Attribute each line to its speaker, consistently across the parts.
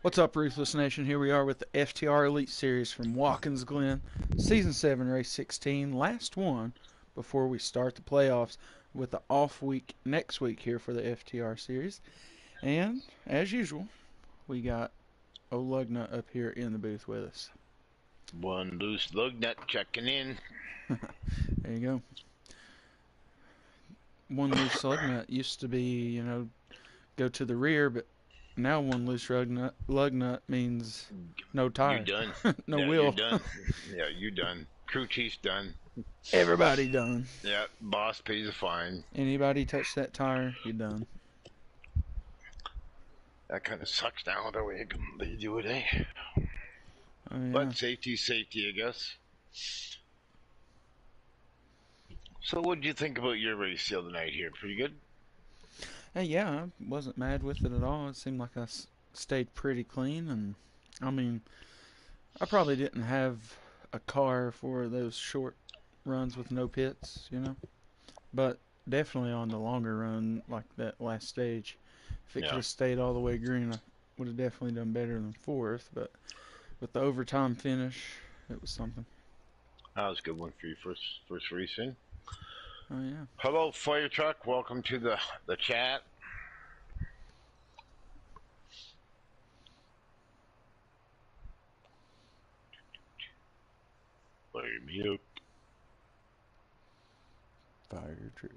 Speaker 1: What's up, Ruthless Nation? Here we are with the FTR Elite Series from Watkins Glen, Season 7, Race 16, last one before we start the playoffs with the off week next week here for the FTR Series. And, as usual, we got O'Lugnut up here in the booth with us.
Speaker 2: One loose lug nut checking in.
Speaker 1: There you go. One loose lug nut used to be, go to the rear, but now one loose lug nut means no tire.
Speaker 2: You're done.
Speaker 1: No
Speaker 2: yeah,
Speaker 1: wheel.
Speaker 2: You're done. Yeah, you're done. Crew chief's done.
Speaker 1: Everybody done.
Speaker 2: Yeah, boss pays a fine.
Speaker 1: Anybody touch that tire, you're done.
Speaker 2: That kind of sucks now the way they do it, eh?
Speaker 1: Oh, yeah.
Speaker 2: But safety, I guess. So what did you think about your race the other night here? Pretty good?
Speaker 1: Hey, yeah, I wasn't mad with it at all. It seemed like I stayed pretty clean. And, I probably didn't have a car for those short runs with no pits, But definitely on the longer run, like that last stage, if it could have stayed all the way green, I would have definitely done better than fourth. But with the overtime finish, it was something.
Speaker 2: That was a good one for your first race in.
Speaker 1: Oh, yeah.
Speaker 2: Hello, Fire Truck. Welcome to the chat. Fire me up.
Speaker 1: Fire truck.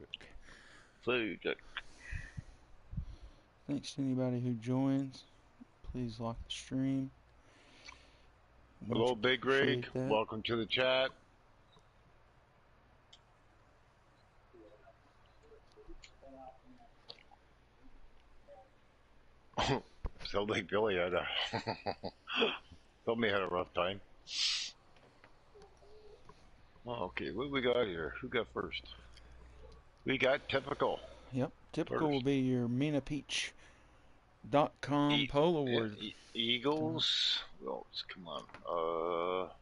Speaker 2: Fire truck.
Speaker 1: Thanks to anybody who joins. Please like the stream.
Speaker 2: Hello, Big Rig. Welcome to the chat. Sounds like Billy had told me he had a rough time. Oh, okay, what we got here? Who got first? We got Typical.
Speaker 1: Yep, Typical will be your MinaPeach.com Pole Award.
Speaker 2: Eagles. Well, come on.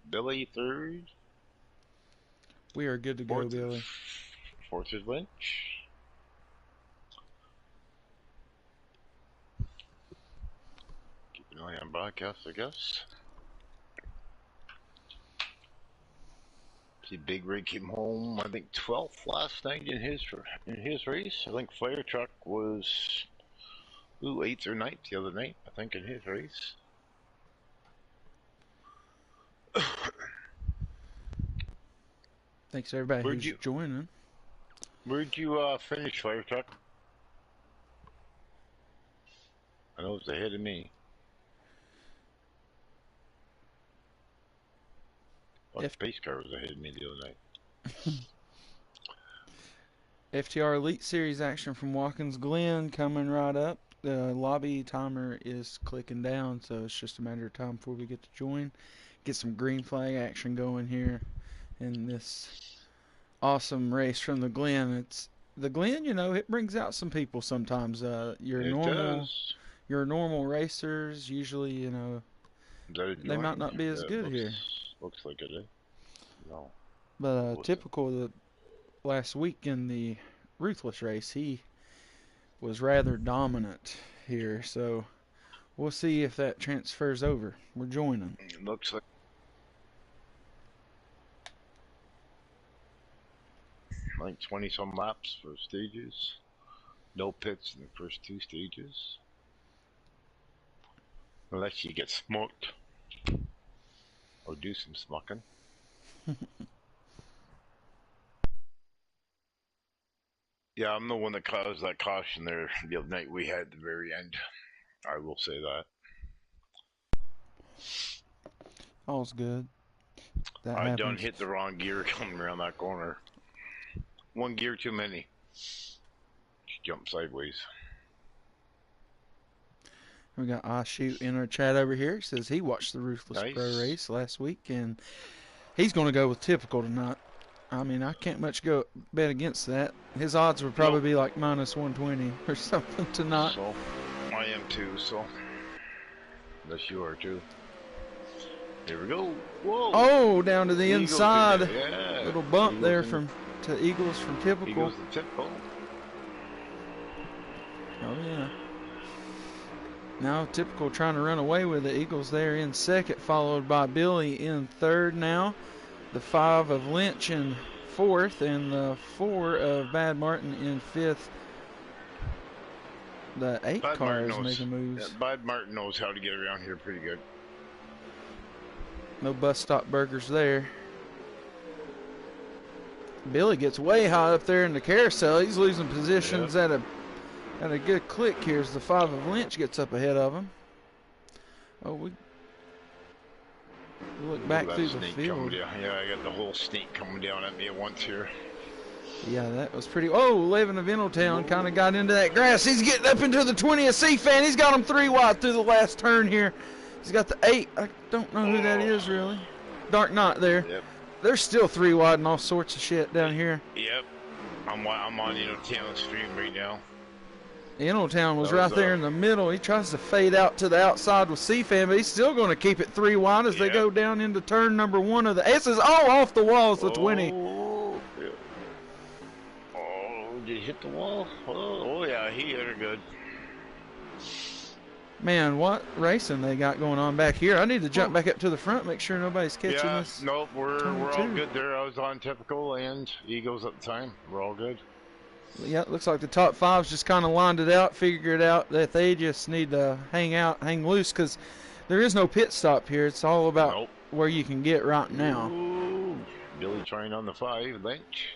Speaker 2: Billy third.
Speaker 1: We are good to go, Billy.
Speaker 2: Fourth is Lynch. Keep an eye on broadcast, I guess. See, Big Rig came home, I think 12th last night in his race. I think Fire Truck was 8th or 9th the other night, I think, in his race.
Speaker 1: Thanks everybody who's joining.
Speaker 2: Where'd you finish, Fire Truck? I know it was ahead of me. Well, Space Car was ahead of me the other night.
Speaker 1: FTR Elite Series action from Watkins Glen coming right up. The lobby timer is clicking down, so it's just a matter of time before we get to join. Get some green flag action going here in this awesome race from the Glen. It's the Glen, it brings out some people sometimes. Your normal racers usually, they might not be as good here.
Speaker 2: Looks like it is. No.
Speaker 1: But Typical the last week in the Ruthless race, he was rather dominant here, so we'll see if that transfers over. We're joining.
Speaker 2: It looks like 20 some laps for stages. No pits in the first two stages. Unless you get smoked. Or do some smucking. Yeah, I'm the one that caused that caution there the other night we had at the very end. I will say that.
Speaker 1: All's good.
Speaker 2: I done hit the wrong gear coming around that corner. One gear too many. Jump sideways.
Speaker 1: We got Ashu in our chat over here. He says he watched the Ruthless Pro race last week, and he's going to go with Typical tonight. I mean, I can't much bet against that. His odds would probably be like minus 120 or something tonight.
Speaker 2: So, I am too, so. Unless you are too. Here we go. Whoa!
Speaker 1: Oh, down to the
Speaker 2: Eagles
Speaker 1: inside.
Speaker 2: Yeah.
Speaker 1: Little bump Eagles there to Eagles from Typical.
Speaker 2: Eagles to Typical.
Speaker 1: Oh, yeah. Now Typical trying to run away with it. Eagles there in second, followed by Billy in third now. The 5 of Lynch in fourth, and the 4 of Bad Martin in fifth. The 8
Speaker 2: Bad
Speaker 1: car
Speaker 2: Martin
Speaker 1: is
Speaker 2: knows,
Speaker 1: making moves.
Speaker 2: yeah, Bad Martin knows how to get around here pretty good.
Speaker 1: No bus stop burgers there. Billy gets way high up there in the carousel. He's losing positions at a good click here as the 5 of Lynch gets up ahead of him. Oh, we look back through the field.
Speaker 2: Yeah, I got the whole snake coming down at me at once here.
Speaker 1: Yeah, that was pretty. Oh, Levin of Innotown kind of got into that grass. He's getting up into the 20 of C-Fan. He's got him 3 wide through the last turn here. He's got the 8. I don't know who that is really. Dark Knot there.
Speaker 2: Yep.
Speaker 1: There's still 3 wide and all sorts of shit down here.
Speaker 2: Yep. I'm on Innotown stream right now.
Speaker 1: Innotown was right there in the middle. He tries to fade out to the outside with C-Fan, but he's still going to keep it 3 wide as they go down into turn number 1 of the S's. Oh, off the walls, the 20.
Speaker 2: Oh, did he hit the wall? Oh yeah, he hit her good.
Speaker 1: Man, what racing they got going on back here. I need to jump back up to the front, make sure nobody's catching us.
Speaker 2: Nope, we're all good there. I was on Typical and Eagles at the time. We're all good.
Speaker 1: Yeah, it looks like the top 5's just kind of lined it out, figured out that they just need to hang loose, because there is no pit stop here. It's all about where you can get right now.
Speaker 2: Ooh, Billy trying on the 5, Lynch.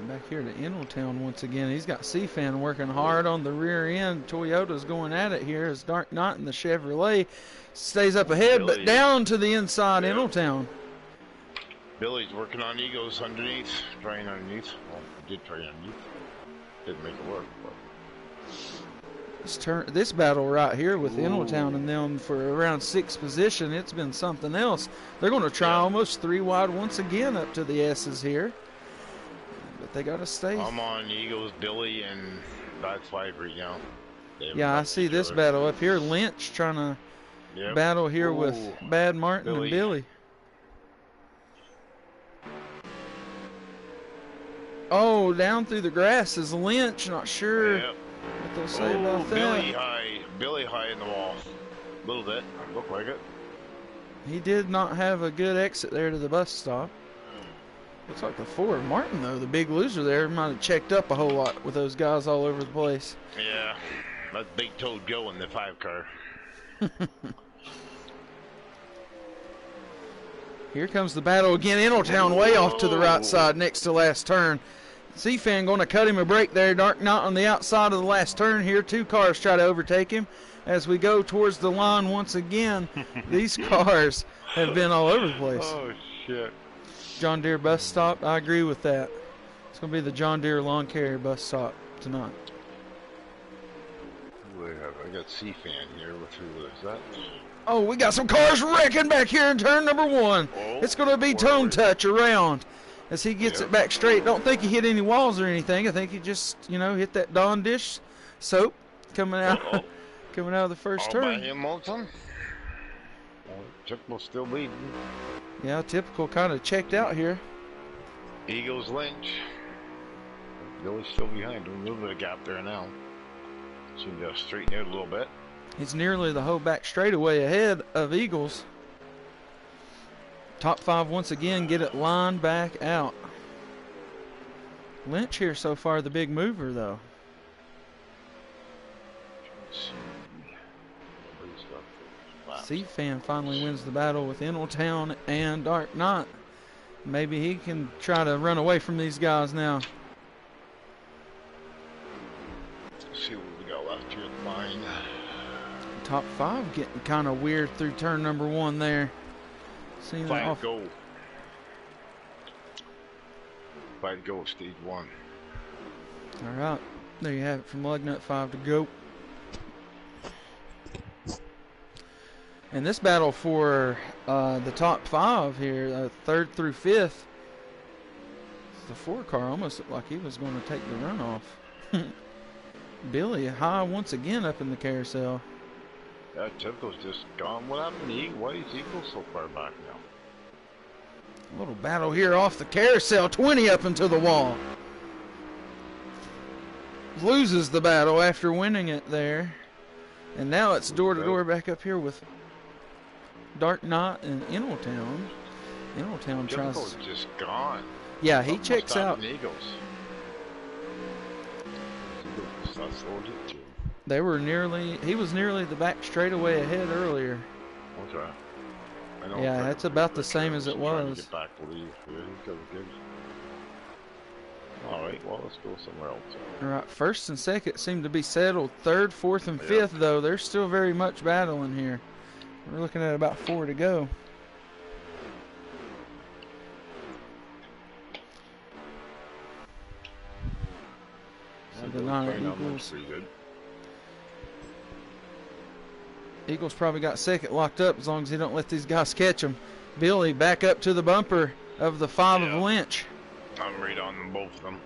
Speaker 1: Back here to Innotown once again. He's got C-Fan working hard on the rear end. Toyota's going at it here as Dark Knot and the Chevrolet stays up ahead, but down to the inside Innotown.
Speaker 2: Billy's working on Eagles underneath, trying underneath. Well, he did try underneath. Didn't make it work. But
Speaker 1: This battle right here with Innotown and them for around 6th position, it's been something else. They're going to try almost 3 wide once again up to the S's here. But they got to stay.
Speaker 2: I'm on Eagles, Billy, and Bad 5 right now.
Speaker 1: Yeah, I see this battle up here. Lynch trying to battle here with Bad Martin and Billy. Oh, down through the grass is Lynch. Not sure what they'll say about that.
Speaker 2: Billy high in the wall. A little bit. Look like it.
Speaker 1: He did not have a good exit there to the bus stop. Looks like the 4 of Martin, though, the big loser there, might have checked up a whole lot with those guys all over the place.
Speaker 2: Yeah, that's Big Toad Joe in the 5 car.
Speaker 1: Here comes the battle again. Innotown way off to the right side next to last turn. C-Fan going to cut him a break there. Dark Knot on the outside of the last turn here. 2 cars try to overtake him as we go towards the line once again. These cars have been all over the place.
Speaker 2: Oh, shit.
Speaker 1: John Deere bus stop. I agree with that. It's going to be the John Deere lawn carrier bus stop tonight.
Speaker 2: I got C-Fan here. Who is that?
Speaker 1: Oh, we got some cars wrecking back here in turn number 1. It's going to be Tone Touch around as he gets it back straight. Don't think he hit any walls or anything. I think he just, hit that Dawn dish soap coming out coming out of the first turn.
Speaker 2: By him, Molson. Typical still leading.
Speaker 1: Yeah, Typical kind of checked out here.
Speaker 2: Eagles Lynch. Billy's still behind. A little bit of gap there now. Seems to straighten out a little bit.
Speaker 1: He's nearly the whole back straightaway ahead of Eagles. Top 5 once again get it lined back out. Lynch here so far the big mover though. C-Fan finally wins the battle with Innotown and Dark Knot. Maybe he can try to run away from these guys now.
Speaker 2: Let's see what we got left here at the line.
Speaker 1: Top 5 getting kind of weird through turn number 1 there.
Speaker 2: 5 go. 5 go, stage 1.
Speaker 1: All right, there you have it from Lugnut. 5 to go. And this battle for the top 5 here, 3rd through 5th, the 4 car almost looked like he was going to take the runoff. Billy high once again up in the carousel.
Speaker 2: Yeah, Typical's just gone. What happened to Eagle? Why is Eagle so far back now?
Speaker 1: A little battle here off the carousel. 20 up into the wall. loses the battle after winning it there. And now it's door-to-door back up here with Dark Knot and Eneltown. Eneltown tries...
Speaker 2: Jimbo's just gone.
Speaker 1: Yeah, he checks out.
Speaker 2: Eagles.
Speaker 1: They were nearly... He was nearly the back straightaway ahead earlier.
Speaker 2: What's that? I know
Speaker 1: Yeah, that's about the same as it was.
Speaker 2: Get back to leave. Yeah, he's got good. Alright, well, let's go somewhere else.
Speaker 1: Alright, first and second seem to be settled. Third, fourth, and fifth, though, they're still very much battling here. We're looking at about 4 to go. So the non-Eagles. Eagles probably got second locked up as long as he don't let these guys catch him. Billy back up to the bumper of the 5 of Lynch.
Speaker 2: I'm right on them, both of them.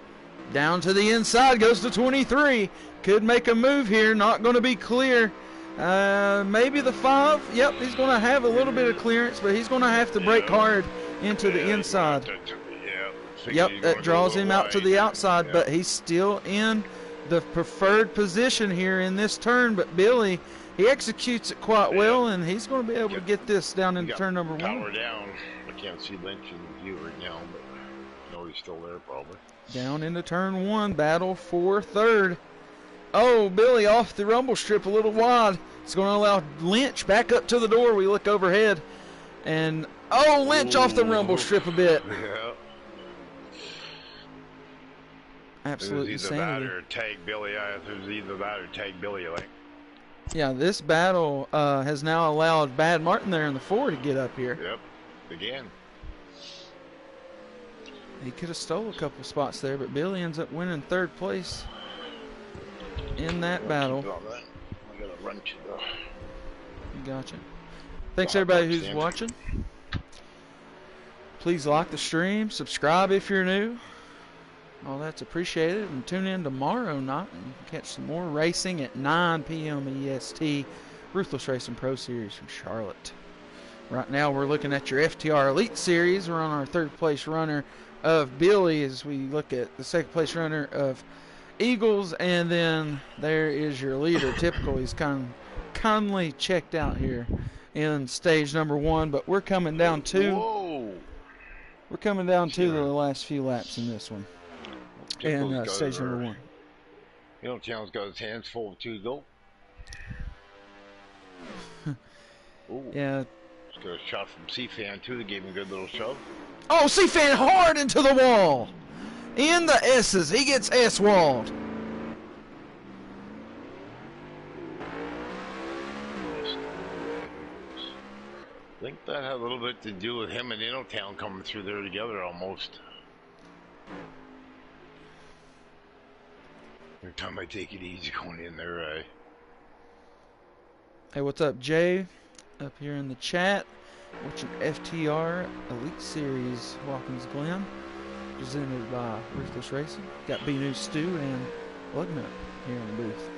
Speaker 1: Down to the inside, goes to 23. Could make a move here, not going to be clear. Maybe the 5. Yep, he's going to have a little bit of clearance, but he's going to have to brake hard into the inside. Yep, that draws him out to the outside, but he's still in the preferred position here in this turn. But Billy, he executes it quite well, and he's going to be able to get this down into turn number 1.
Speaker 2: Power down. I can't see Lynch in the view right now, but I know he's still there probably.
Speaker 1: Down into turn 1, battle for third. Oh, Billy off the rumble strip a little wide. It's going to allow Lynch back up to the door. We look overhead, and Lynch off the rumble strip a bit.
Speaker 2: Yeah.
Speaker 1: Absolutely insanity.
Speaker 2: It was either that or tag Billy. It was either that or tag Billy, like.
Speaker 1: Yeah, this battle has now allowed Bad Martin there in the 4 to get up here.
Speaker 2: Yep, again.
Speaker 1: He could have stole a couple spots there, but Billy ends up winning third place in that battle.
Speaker 2: I gotta run to the...
Speaker 1: Gotcha. Thanks everybody who's watching. Please like the stream, subscribe if you're new. All that's appreciated, and tune in tomorrow night and catch some more racing at 9 p.m. EST. Ruthless Racing Pro Series from Charlotte. Right now we're looking at your FTR Elite Series. We're on our third place runner of Billy as we look at the second place runner of Eagles, and then there is your leader. Typical, he's kindly checked out here in stage number 1, but we're coming down to the last few laps in this one. And stage number 1.
Speaker 2: You know, Town's got his hands full of 2 gold.
Speaker 1: Yeah.
Speaker 2: Just got a shot from C-Fan too. That gave him a good little shove.
Speaker 1: Oh, C-Fan hard into the wall. In the S's. He gets S-walled.
Speaker 2: I think that had a little bit to do with him and Innotown coming through there together almost. Every time I take it easy going in there,
Speaker 1: Hey, what's up, Jay? Up here in the chat. Watching FTR Elite Series Watkins Glen. Presented by Ruthless Racing. Got B-News Stu and Lugnut here in the booth.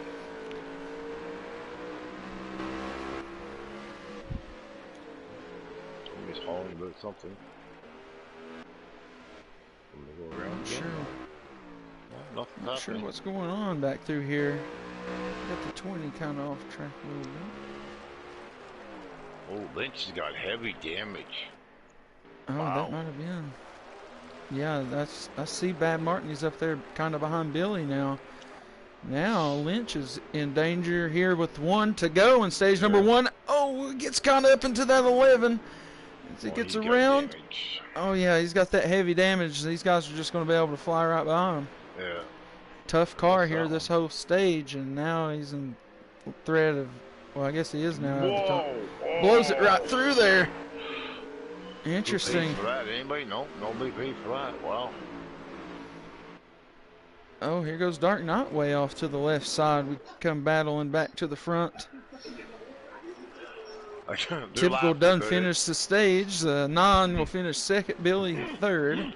Speaker 2: He's hauling about something. I'm gonna go around again.
Speaker 1: Sure. Not sure what's going on back through here. Got the 20 kind of off track a little bit.
Speaker 2: Oh, Lynch has got heavy damage.
Speaker 1: Oh, wow. That might have been. Yeah, I see Bad Martin. He's up there kind of behind Billy now. Now Lynch is in danger here with 1 to go in stage number 1. Oh, gets kind of up into that 11 as he gets around. Oh yeah, he's got that heavy damage. These guys are just going to be able to fly right behind him.
Speaker 2: Yeah.
Speaker 1: Tough car here this whole stage, and now he's in threat of. Well, I guess he is now. At the top. Blows it right through there. Interesting.
Speaker 2: Who paid for that? Anybody? No, nobody paid for that. Wow.
Speaker 1: Oh, here goes Dark Knight way off to the left side. We come battling back to the front. Typical done finished the stage. Non will finish second. Billy third.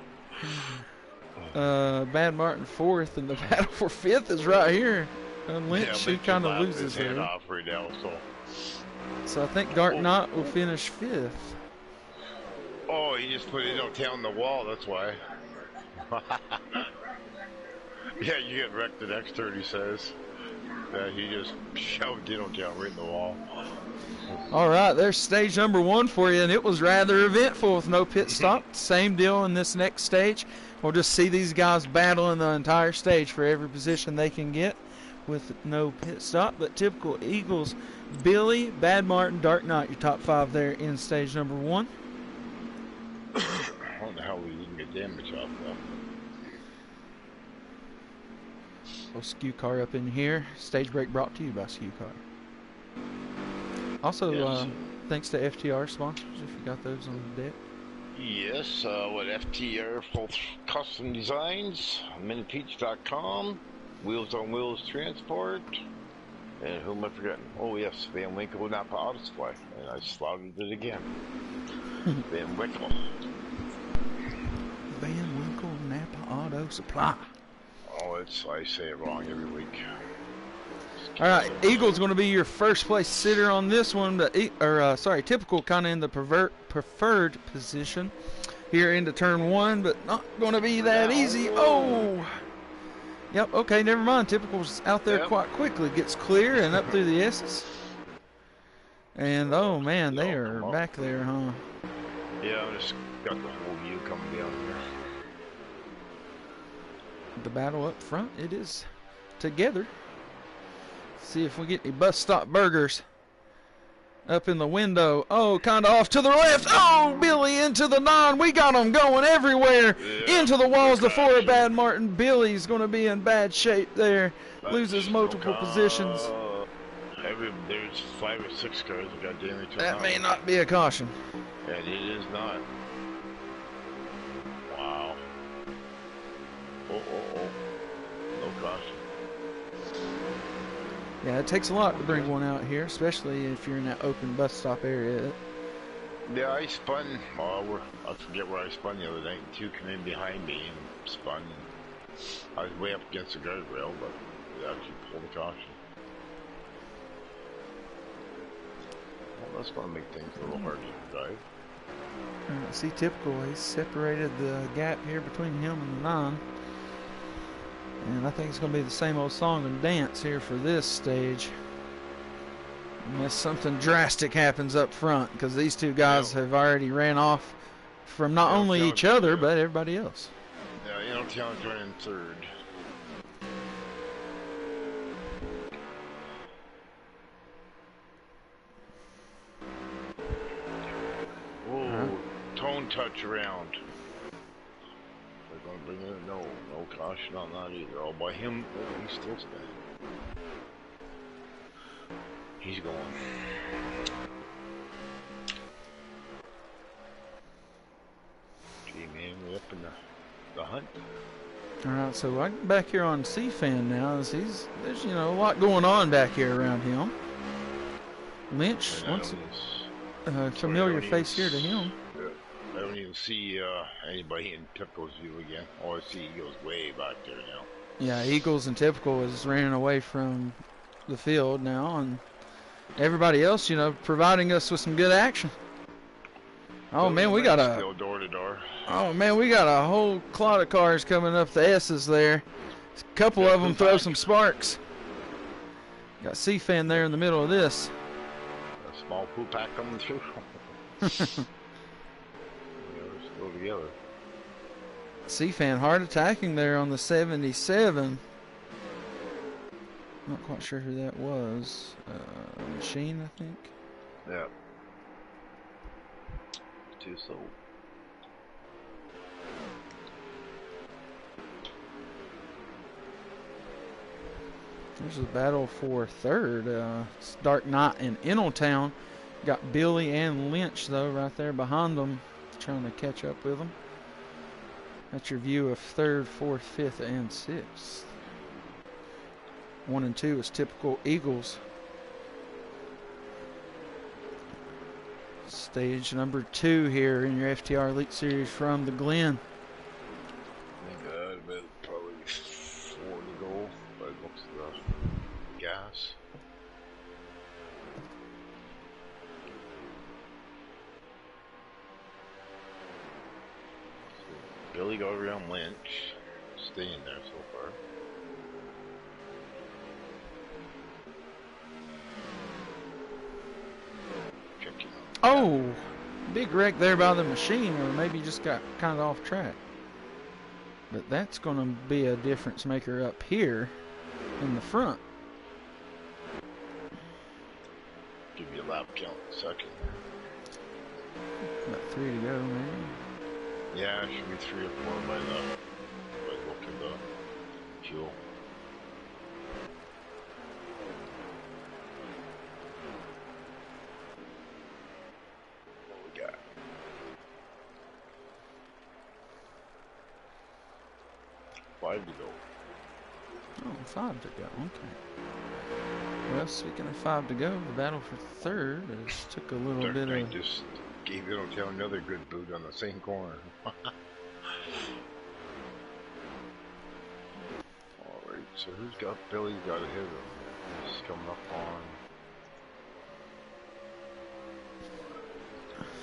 Speaker 1: Bad Martin fourth, and the battle for fifth is right here. Lynch, he kind of loses there.
Speaker 2: Right now,
Speaker 1: so I think Dark Knight will finish fifth.
Speaker 2: Oh, he just put it down the wall. That's why. Yeah, you get wrecked the next turn, he says. Yeah, he just shoved Dino down right in the wall.
Speaker 1: All right, there's stage number 1 for you, and it was rather eventful with no pit stop. Same deal in this next stage. We'll just see these guys battling the entire stage for every position they can get with no pit stop. But typical Eagles, Billy, Bad Martin, Dark Knight, your top 5 there in stage number 1.
Speaker 2: How the hell we didn't get damage off though?
Speaker 1: Little skew car up in here. Stage break brought to you by Skew Car. Also,
Speaker 2: Yes.
Speaker 1: thanks to FTR sponsors if you got those on the deck.
Speaker 2: Yes, with FTR full custom designs, minipeach.com, Wheels on Wheels Transport, and who am I forgetting? Oh yes, Van Winkle Napa Auto Supply, and I slaughtered it again. Van Winkle.
Speaker 1: Van Winkle Napa Auto Supply.
Speaker 2: Oh, I say it wrong every week.
Speaker 1: All right, Eagle's going to be your first place sitter on this one, but typical kind of in the preferred position here into turn 1, but not going to be that easy. Oh, yep. Okay, never mind. Typical's out there quite quickly, gets clear and up through the S's, and oh man, they are back there, huh?
Speaker 2: Yeah, I just got the whole view coming down here.
Speaker 1: The battle up front, it is together. See if we get any bus stop burgers up in the window. Oh, kind of off to the left. Oh, Billy into the 9. We got them going everywhere.
Speaker 2: Yeah,
Speaker 1: into the walls before Bad Martin. Billy's going to be in bad shape there. Loses multiple positions.
Speaker 2: There's 5 or 6 cars that got damage.
Speaker 1: That may not be a caution.
Speaker 2: And it is not. Wow. Oh. No caution.
Speaker 1: Yeah, it takes a lot to bring one out here, especially if you're in that open bus stop area.
Speaker 2: Yeah, I spun. I forget where I spun the other night. 2 came in behind me and spun. I was way up against the guardrail, but it actually pulled the caution. Well, that's going to make things a little harder to drive.
Speaker 1: See, typical. He's separated the gap here between him and the 9. And I think it's going to be the same old song and dance here for this stage. Unless something drastic happens up front, because these two guys have already ran off from not only each other, but everybody else.
Speaker 2: Yeah, Tiana's running 3rd. Oh, tone touch around. They're going to bring it. No caution on that either. All by him. Oh, he's still spinning. He's going. Gee, man, we're up in the hunt.
Speaker 1: All right, so I'm back here on C-Fan now. There's a lot going on back here around him. Lynch, once a familiar face here to him.
Speaker 2: I don't even see anybody in Typical's view again. Oh, I see Eagles way back there now.
Speaker 1: Yeah, Eagles and Typical is running away from the field now, and everybody else, providing us with some good action. Oh man, we got
Speaker 2: still door to door.
Speaker 1: Oh man, we got a whole clot of cars coming up the S's there. A couple of them throw some sparks. Got C-Fan there in the middle of this.
Speaker 2: A small poo pack coming through. Go together.
Speaker 1: C-Fan hard attacking there on the 77. Not quite sure who that was. Machine, I think.
Speaker 2: Yeah. Too slow.
Speaker 1: There's a battle for 3rd. It's Dark Knight and Eneltown. Got Billy and Lynch, though, right there behind them, trying to catch up with them. That's your view of 3rd, 4th, 5th, and 6th. 1 and 2 is Typical Eagles. Stage number 2 here in your FTR Elite Series from the Glen.
Speaker 2: I think I had probably 4 to go, but it looks the gas. Billy go around Lynch. staying there so far. Checking out.
Speaker 1: Oh, big wreck there by the machine, or maybe just got kind of off track. But that's going to be a difference maker up here in the front.
Speaker 2: Give you a lap count in a second.
Speaker 1: About 3 to go, maybe.
Speaker 2: Yeah, it should be 3 or 4 by the look of the fuel. What we got? Five to go.
Speaker 1: Oh, 5 to go. Okay. Well, speaking of 5 to go, the battle for third took a little
Speaker 2: Dark
Speaker 1: bit
Speaker 2: Knight
Speaker 1: of.
Speaker 2: just gave Middletown another good boot on the same corner. Alright, so who's got Billy got ahead of him? He's coming up on.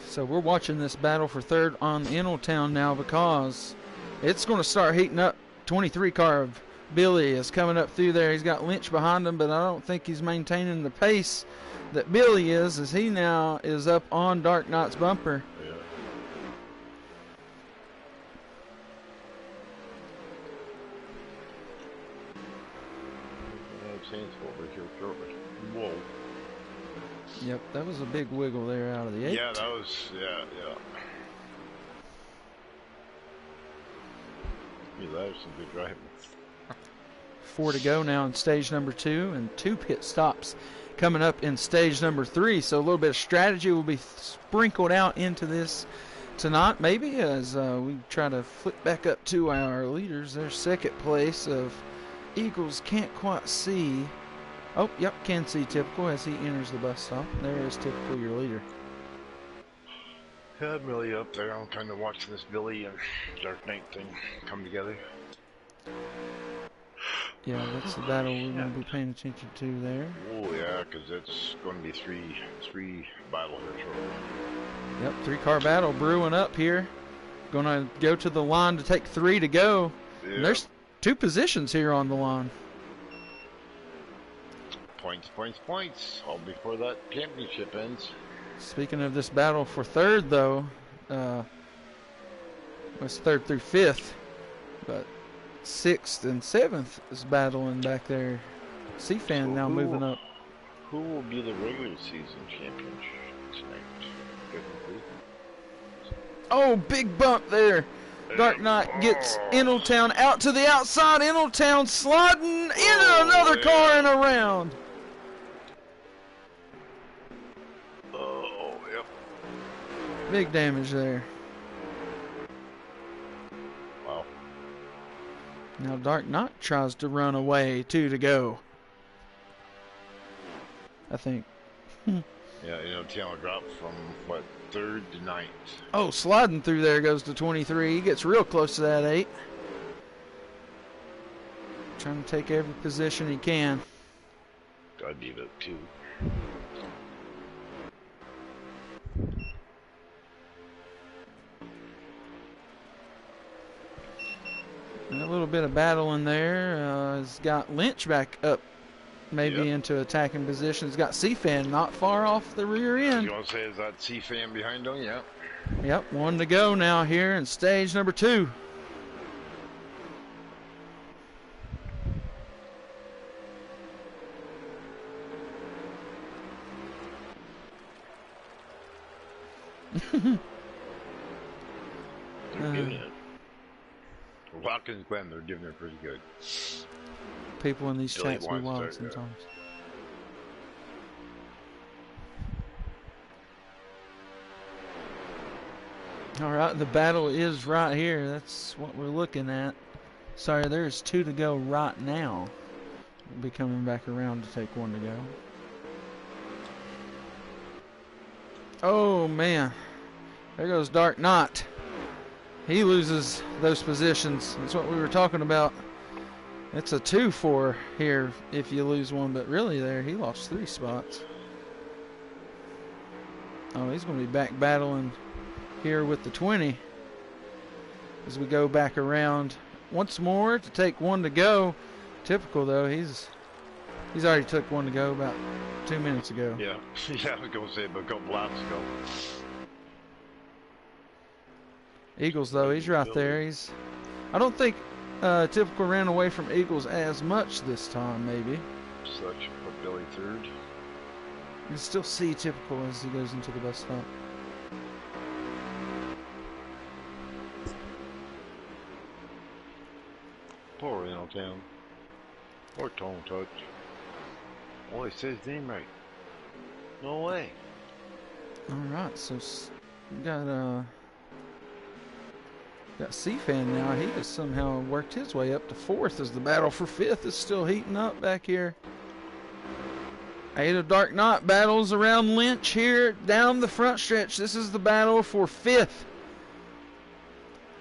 Speaker 1: So we're watching this battle for third on Middletown now because it's going to start heating up. 23 car of Billy is coming up through there. He's got Lynch behind him, but I don't think he's maintaining the pace that Billy is, as he now is up on Dark Knight's bumper.
Speaker 2: Yeah. Over here shortly. Whoa.
Speaker 1: Yep, that was a big wiggle there out of the 8.
Speaker 2: Yeah, that was, yeah. That was some good driving.
Speaker 1: 4 to go now in stage number 2, and 2 pit stops coming up in stage number 3. So a little bit of strategy will be sprinkled out into this tonight, maybe, as we try to flip back up to our leaders. Their second place of Eagles can't quite see. Oh, yep, can see Typical as he enters the bus stop. There is Typical, your leader.
Speaker 2: Yeah, I'm really up there. I'm kind of watching this Billy and Dark Knight thing come together.
Speaker 1: Yeah, that's the battle we're going to be paying attention to there.
Speaker 2: Oh yeah, because it's going to be three battle here shortly.
Speaker 1: Yep, 3-car battle brewing up here. Going to go to the line to take 3 to go.
Speaker 2: Yeah.
Speaker 1: And there's 2 positions here on the line.
Speaker 2: Points. All before that championship ends.
Speaker 1: Speaking of this battle for third, though, it's 3rd through 5th, but 6th and 7th is battling back there. CFan
Speaker 2: So
Speaker 1: now moving up.
Speaker 2: Who will be the regular season champion tonight?
Speaker 1: Oh, big bump there. Dark Knight gets Middletown out to the outside. Middletown sliding into another car and around.
Speaker 2: Oh, yep.
Speaker 1: Big damage there.
Speaker 2: Wow.
Speaker 1: Now Dark Knight tries to run away. 2 to go, I think.
Speaker 2: Yeah, Taylor dropped from, 3rd to 9th.
Speaker 1: Oh, sliding through there goes to 23. He gets real close to that 8. Trying to take every position he can.
Speaker 2: Gotta be about 2.
Speaker 1: And a little bit of battle in there. Has got Lynch back up, maybe into attacking position. He's got CFan not far off the rear end.
Speaker 2: You want to say is that C-Fan behind him? Yeah.
Speaker 1: Yep, 1 to go now here in stage number 2.
Speaker 2: They're giving it. Watkins Glen, they're giving it pretty good.
Speaker 1: People in these
Speaker 2: Billy
Speaker 1: chats be
Speaker 2: wants
Speaker 1: wild
Speaker 2: to,
Speaker 1: sometimes. All right, the battle is right here. That's what we're looking at. Sorry, there's 2 to go right now. We'll be coming back around to take 1 to go. Oh, man. There goes Dark Knight. He loses those positions. That's what we were talking about. It's a 2-4 here if you lose 1, but really there he lost 3 spots. Oh, he's going to be back battling here with the 20 as we go back around once more to take one to go. Typical though, he's already took one to go about 2 minutes ago.
Speaker 2: Yeah, yeah, I was going to say about a couple laps ago.
Speaker 1: Eagles though, he's right there. I don't think Typical ran away from Eagles as much this time, maybe.
Speaker 2: Such put Billy third.
Speaker 1: You can still see Typical as he goes into the bus stop.
Speaker 2: Poor Town. Poor Tone Touch. Oh, he says his name right. No way.
Speaker 1: Alright, so we got C-Fan now. He has somehow worked his way up to 4th as the battle for 5th is still heating up back here. 8 of Dark Knight battles around Lynch here down the front stretch. This is the battle for 5th.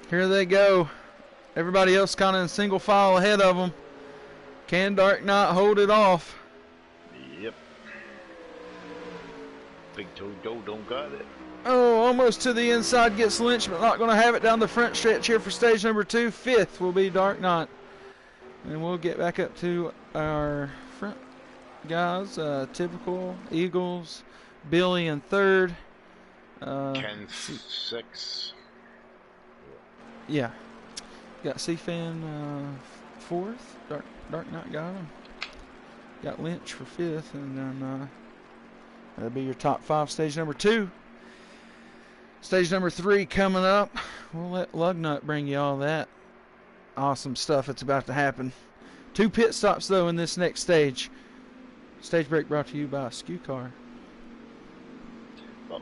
Speaker 1: Here they go. Everybody else kind of in single file ahead of them. Can Dark Knight hold it off?
Speaker 2: Yep. Big Toe Joe don't got it.
Speaker 1: Oh, almost to the inside gets Lynch, but not going to have it down the front stretch here for stage number 2. 5th will be Dark Knight. And we'll get back up to our front guys. Typical, Eagles, Billy in 3rd.
Speaker 2: 10, 6.
Speaker 1: Yeah. Got C-Fan 4th. Dark Knight got him. Got Lynch for 5th. And then that'll be your top 5, stage number 2. Stage number 3 coming up. We'll let Lugnut bring you all that awesome stuff that's about to happen. 2 pit stops, though, in this next stage. Stage break brought to you by Skew Car.
Speaker 2: Oh.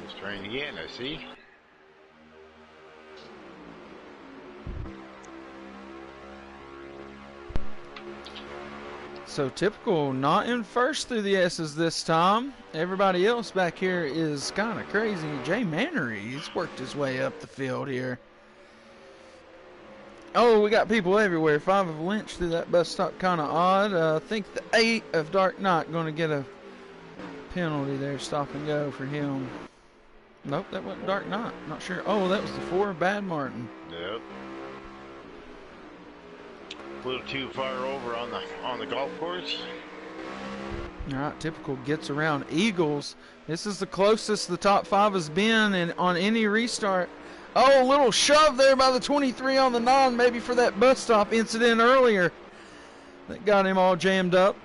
Speaker 2: He's trying again, I see.
Speaker 1: So Typical not in first through the S's this time. Everybody else back here is kind of crazy. Jay Mannery, he's worked his way up the field here. Oh, we got people everywhere. 5 of Lynch through that bus stop, kind of odd. I think the 8 of Dark Knight going to get a penalty there, stop and go for him. Nope, that wasn't Dark Knight. Not sure. Oh, that was the 4 of Bad Martin.
Speaker 2: Yep. A little too far over on the golf course.
Speaker 1: All right, Typical gets around Eagles. This is the closest the top 5 has been on any restart. Oh, a little shove there by the 23 on the 9, maybe for that bus stop incident earlier. That got him all jammed up.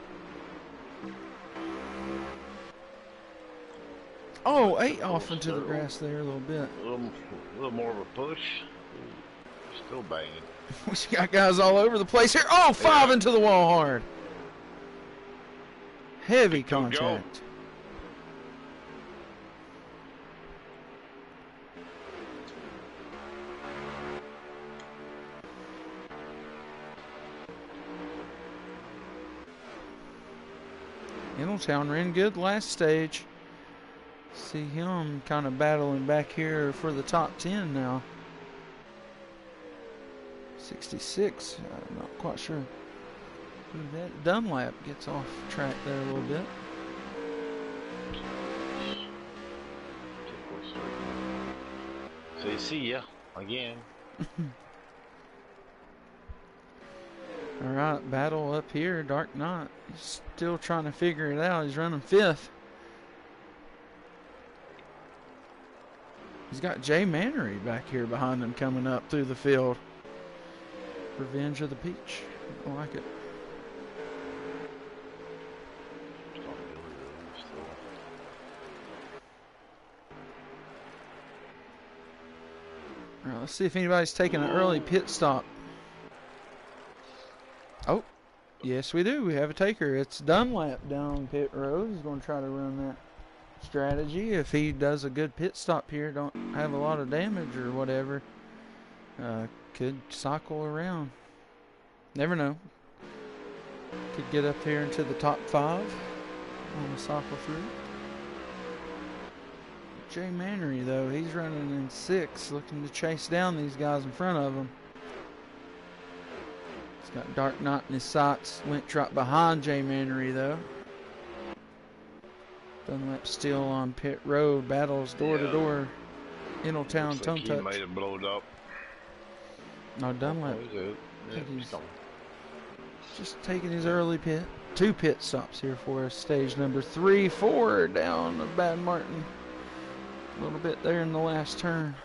Speaker 1: Oh, 8 off into the grass there a little bit.
Speaker 2: A little more of a push. Still banging.
Speaker 1: We got guys all over the place here. Oh, 5 into the wall hard. Heavy contact. Middletown ran good last stage. See him kind of battling back here for the top 10 now. 66, I'm not quite sure who that. Dunlap gets off track there a little bit.
Speaker 2: So you see ya again.
Speaker 1: All right, battle up here. Dark Knight, he's still trying to figure it out. He's running 5th. He's got Jay Mannery back here behind him coming up through the field. Revenge of the Peach. I like it. All right, let's see if anybody's taking an early pit stop. Oh, yes we do. We have a taker. It's Dunlap down on pit road. He's going to try to run that strategy. If he does a good pit stop here, don't have a lot of damage or whatever, could cycle around. Never know. Could get up here into the top 5 on the cycle through. Jay Mannery, though, he's running in 6, looking to chase down these guys in front of him. He's got Dark Knot in his sights. Went right behind Jay Mannery, though. Dunlap still on pit road. Battles door to door. Ingletown, Tone Touch.
Speaker 2: He might have blown up.
Speaker 1: No, Dunlap.
Speaker 2: Yeah,
Speaker 1: He's just taking his early pit. 2 pit stops here for us. Stage number 3, 4 down of Bad Martin. A little bit there in the last turn.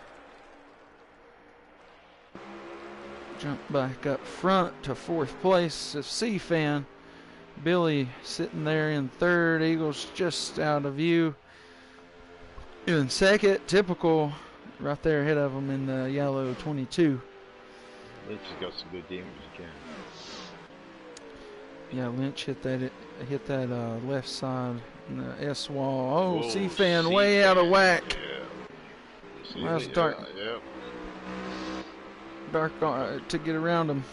Speaker 1: Jump back up front to 4th place of C-Fan. Billy sitting there in 3rd. Eagles just out of view. In 2nd, Typical right there ahead of him in the yellow 22.
Speaker 2: Lynch has got some good damage again.
Speaker 1: Yeah, Lynch hit that left side in the S wall. Oh, C-Fan way out of whack.
Speaker 2: Yeah.
Speaker 1: That was dark.
Speaker 2: Yeah.
Speaker 1: Dark to get around him.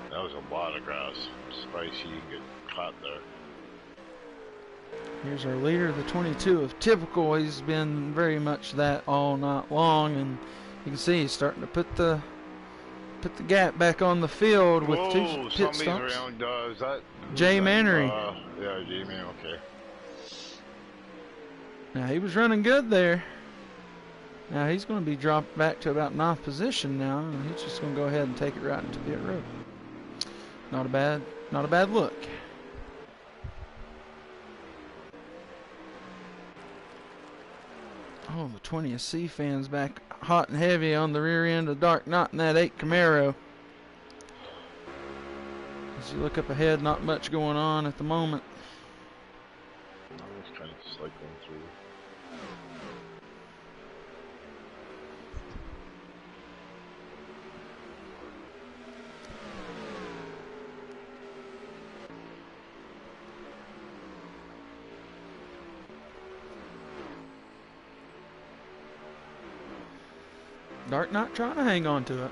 Speaker 2: That was a lot of grass. I'm surprised he didn't get caught there.
Speaker 1: Here's our leader, the 22 of Typical. He's been very much that all night long, and you can see he's starting to put the gap back on the field with 2 pit stops.
Speaker 2: Around, is that
Speaker 1: Jay Mannery.
Speaker 2: Yeah, Jay Mannery, okay.
Speaker 1: Now, he was running good there. Now, he's going to be dropped back to about 9th position now, and he's just going to go ahead and take it right into pit road. Not a bad look. Oh, the 20th C-Fan's back hot and heavy on the rear end of Dark Knot in that 8 Camaro. As you look up ahead, not much going on at the moment.
Speaker 2: I was kind of cycling through.
Speaker 1: Dark Knight trying to hang on to it.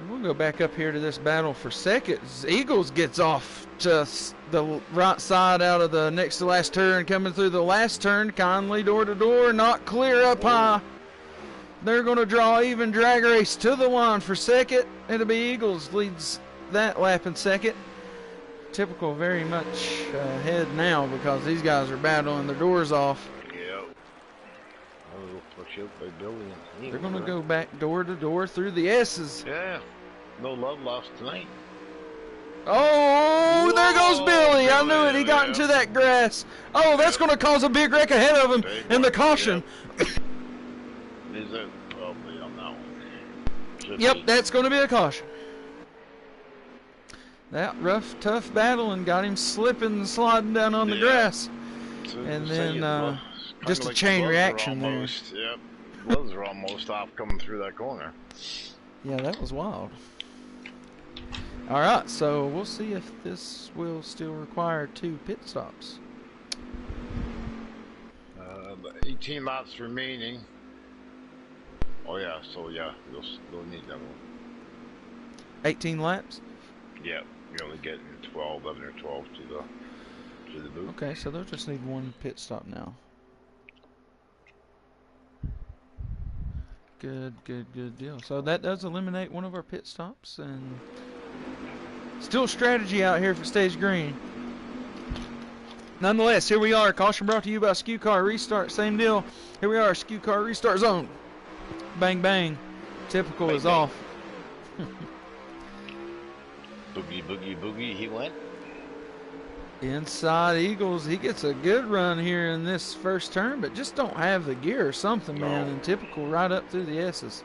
Speaker 1: We'll go back up here to this battle for 2nd. Eagles gets off to the right side out of the next to last turn, coming through the last turn, kindly door to door, not clear up high. They're going to draw even drag race to the line for 2nd. It'll be Eagles leads that lap in 2nd. Typical very much ahead now because these guys are battling their doors off. They're going to go back door to door through the S's.
Speaker 2: Yeah. No love lost tonight.
Speaker 1: Oh, there goes Billy. I knew it. He got into that grass. Oh, that's going to cause a big wreck ahead of him. And the caution.
Speaker 2: Is it? Probably on that one.
Speaker 1: Yep, that's going to be a caution. That rough, tough battle and got him slipping and sliding down on the grass. And then just a chain reaction there.
Speaker 2: Yep. Gloves are almost off coming through that corner.
Speaker 1: Yeah, that was wild. All right, so we'll see if this will still require 2 pit stops.
Speaker 2: 18 laps remaining. Oh yeah, so yeah, you'll need that one.
Speaker 1: 18 laps?
Speaker 2: Yeah, you only get 12, 11 or 12 to the boot.
Speaker 1: Okay, so they'll just need 1 pit stop now. Good deal. So that does eliminate one of our pit stops, and still strategy out here for stage green. Nonetheless, here we are. Caution brought to you by SKU Car Restart. Same deal. Here we are, SKU Car Restart zone. Bang, bang. Typical is off.
Speaker 2: Boogie, boogie, boogie, he went.
Speaker 1: Inside Eagles, he gets a good run here in this first turn, but just don't have the gear or something, man. And Typical right up through the S's.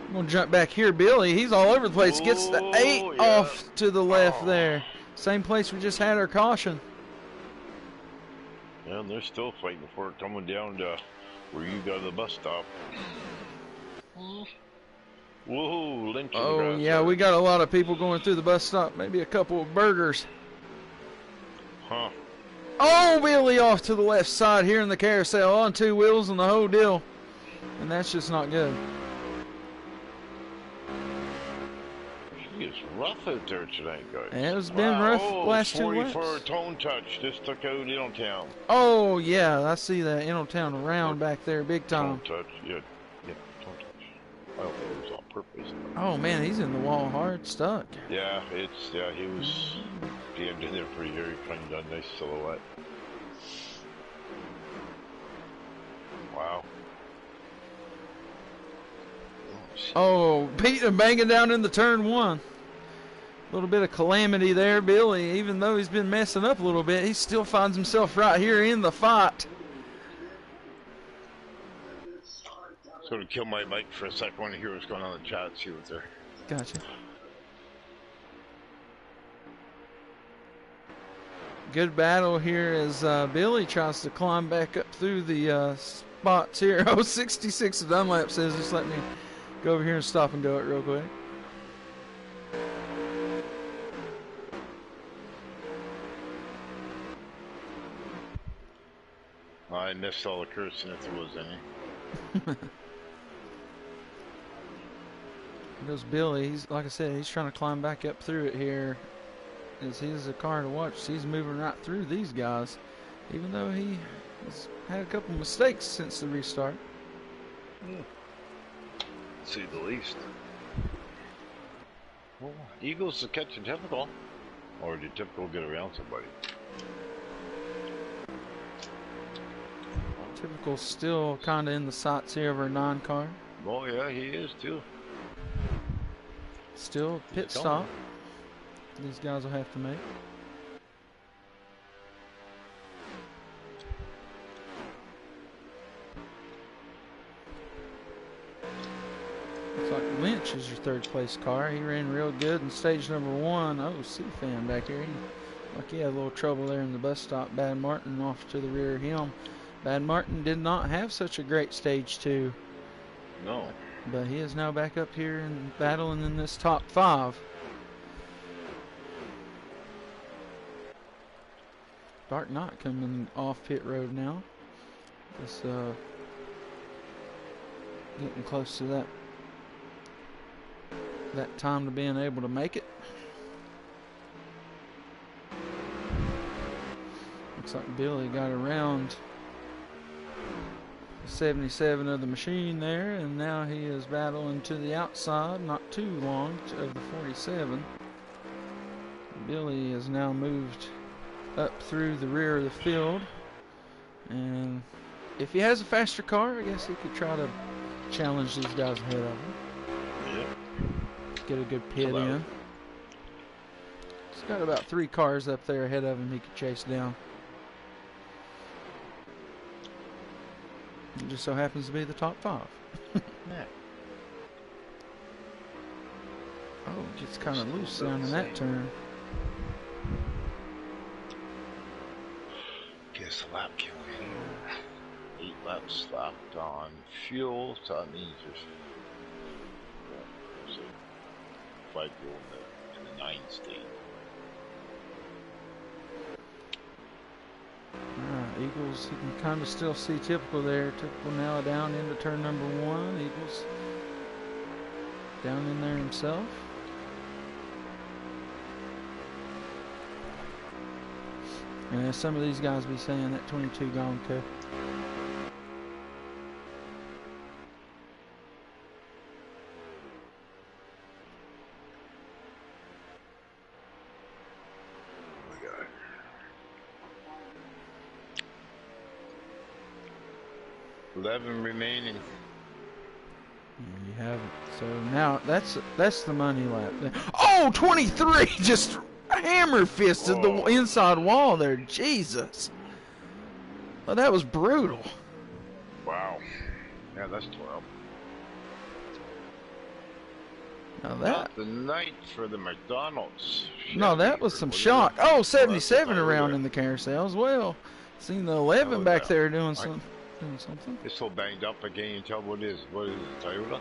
Speaker 1: I'm going to jump back here. Billy, he's all over the place. Gets the 8 off to the left there. Same place we just had our caution.
Speaker 2: Yeah, and they're still fighting for it, coming down to where you go to the bus stop. Woohoo, lynching
Speaker 1: Oh,
Speaker 2: grass.
Speaker 1: yeah, we got a lot of people going through the bus stop. Maybe a couple of burgers.
Speaker 2: Huh.
Speaker 1: Oh, Billy off to the left side here in the carousel on two wheels and the whole deal. And that's just not good.
Speaker 2: She is rough out there tonight, guys.
Speaker 1: And it has been rough last 2 laps.
Speaker 2: 40 for a tone touch. This took out Middletown.
Speaker 1: Oh, yeah, I see that Middletown around back there big time.
Speaker 2: Tone touch, yeah, tone touch. I don't think it was on purpose.
Speaker 1: Oh, man, he's in the wall hard, stuck.
Speaker 2: Yeah, he was jammed in there pretty hard, kind of done nice silhouette. Wow.
Speaker 1: Oh, Pete banging down in the turn one. A little bit of calamity there, Billy. Even though he's been messing up a little bit, he still finds himself right here in the fight.
Speaker 2: Sort of kill my mic for a second. I want to hear what's going on in the chat, see what's there.
Speaker 1: Gotcha. Good battle here as Billy tries to climb back up through the spots here. Oh, 66 of Dunlap says, just let me go over here and stop and go it real quick.
Speaker 2: I missed all the cursing if there was any.
Speaker 1: There's Billy. He's, like I said, he's trying to climb back up through it here. As he's a car to watch. He's moving right through these guys, even though he has had a couple mistakes since the restart.
Speaker 2: To say the least. Well, Eagles are catching typical, or did typical get around somebody?
Speaker 1: Typical's still kind of in the sights here of our non-car.
Speaker 2: Oh yeah, he is too.
Speaker 1: Still pit stop. These guys will have to make. Looks like Lynch is your third place car. He ran real good in stage number 1. Oh, C-Fan back here. He had a little trouble there in the bus stop. Bad Martin off to the rear of him. Bad Martin did not have such a great stage 2.
Speaker 2: No.
Speaker 1: But he is now back up here and battling in this top 5. Dark Knight coming off pit road now. Just getting close to that time to being able to make it. Looks like Billy got around the 77 of the machine there, and now he is battling to the outside, not too long, of the 47. Billy has now moved up through the rear of the field, and if he has a faster car, I guess he could try to challenge these guys ahead of him.
Speaker 2: Yep.
Speaker 1: Get a good pit in. He's got about 3 cars up there ahead of him he could chase down. It just so happens to be the top 5.
Speaker 2: Yeah.
Speaker 1: Oh, gets kind of loose down in that turn.
Speaker 2: Guess lap count here. 8 laps slapped on fuel, so that means there's 5 fuel in the 9 state.
Speaker 1: Eagles, you can kind of still see Typical there. Typical now down into turn number 1. Eagles down in there himself. And as some of these guys be saying, that 22 gone cut.
Speaker 2: Oh my God. $11 remaining.
Speaker 1: And you have it. So now that's the money lap. Oh, 23! Just hammer fisted the inside wall there. Jesus. Well, that was brutal.
Speaker 2: Wow. Yeah, that's 12.
Speaker 1: Now that.
Speaker 2: Not the night for the McDonald's.
Speaker 1: No, that was some shock. Oh, 77 around in the carousel as well. Seen the 11 back there doing some Doing something.
Speaker 2: It's so banged up I can't even tell what it is. What is it, Toyota?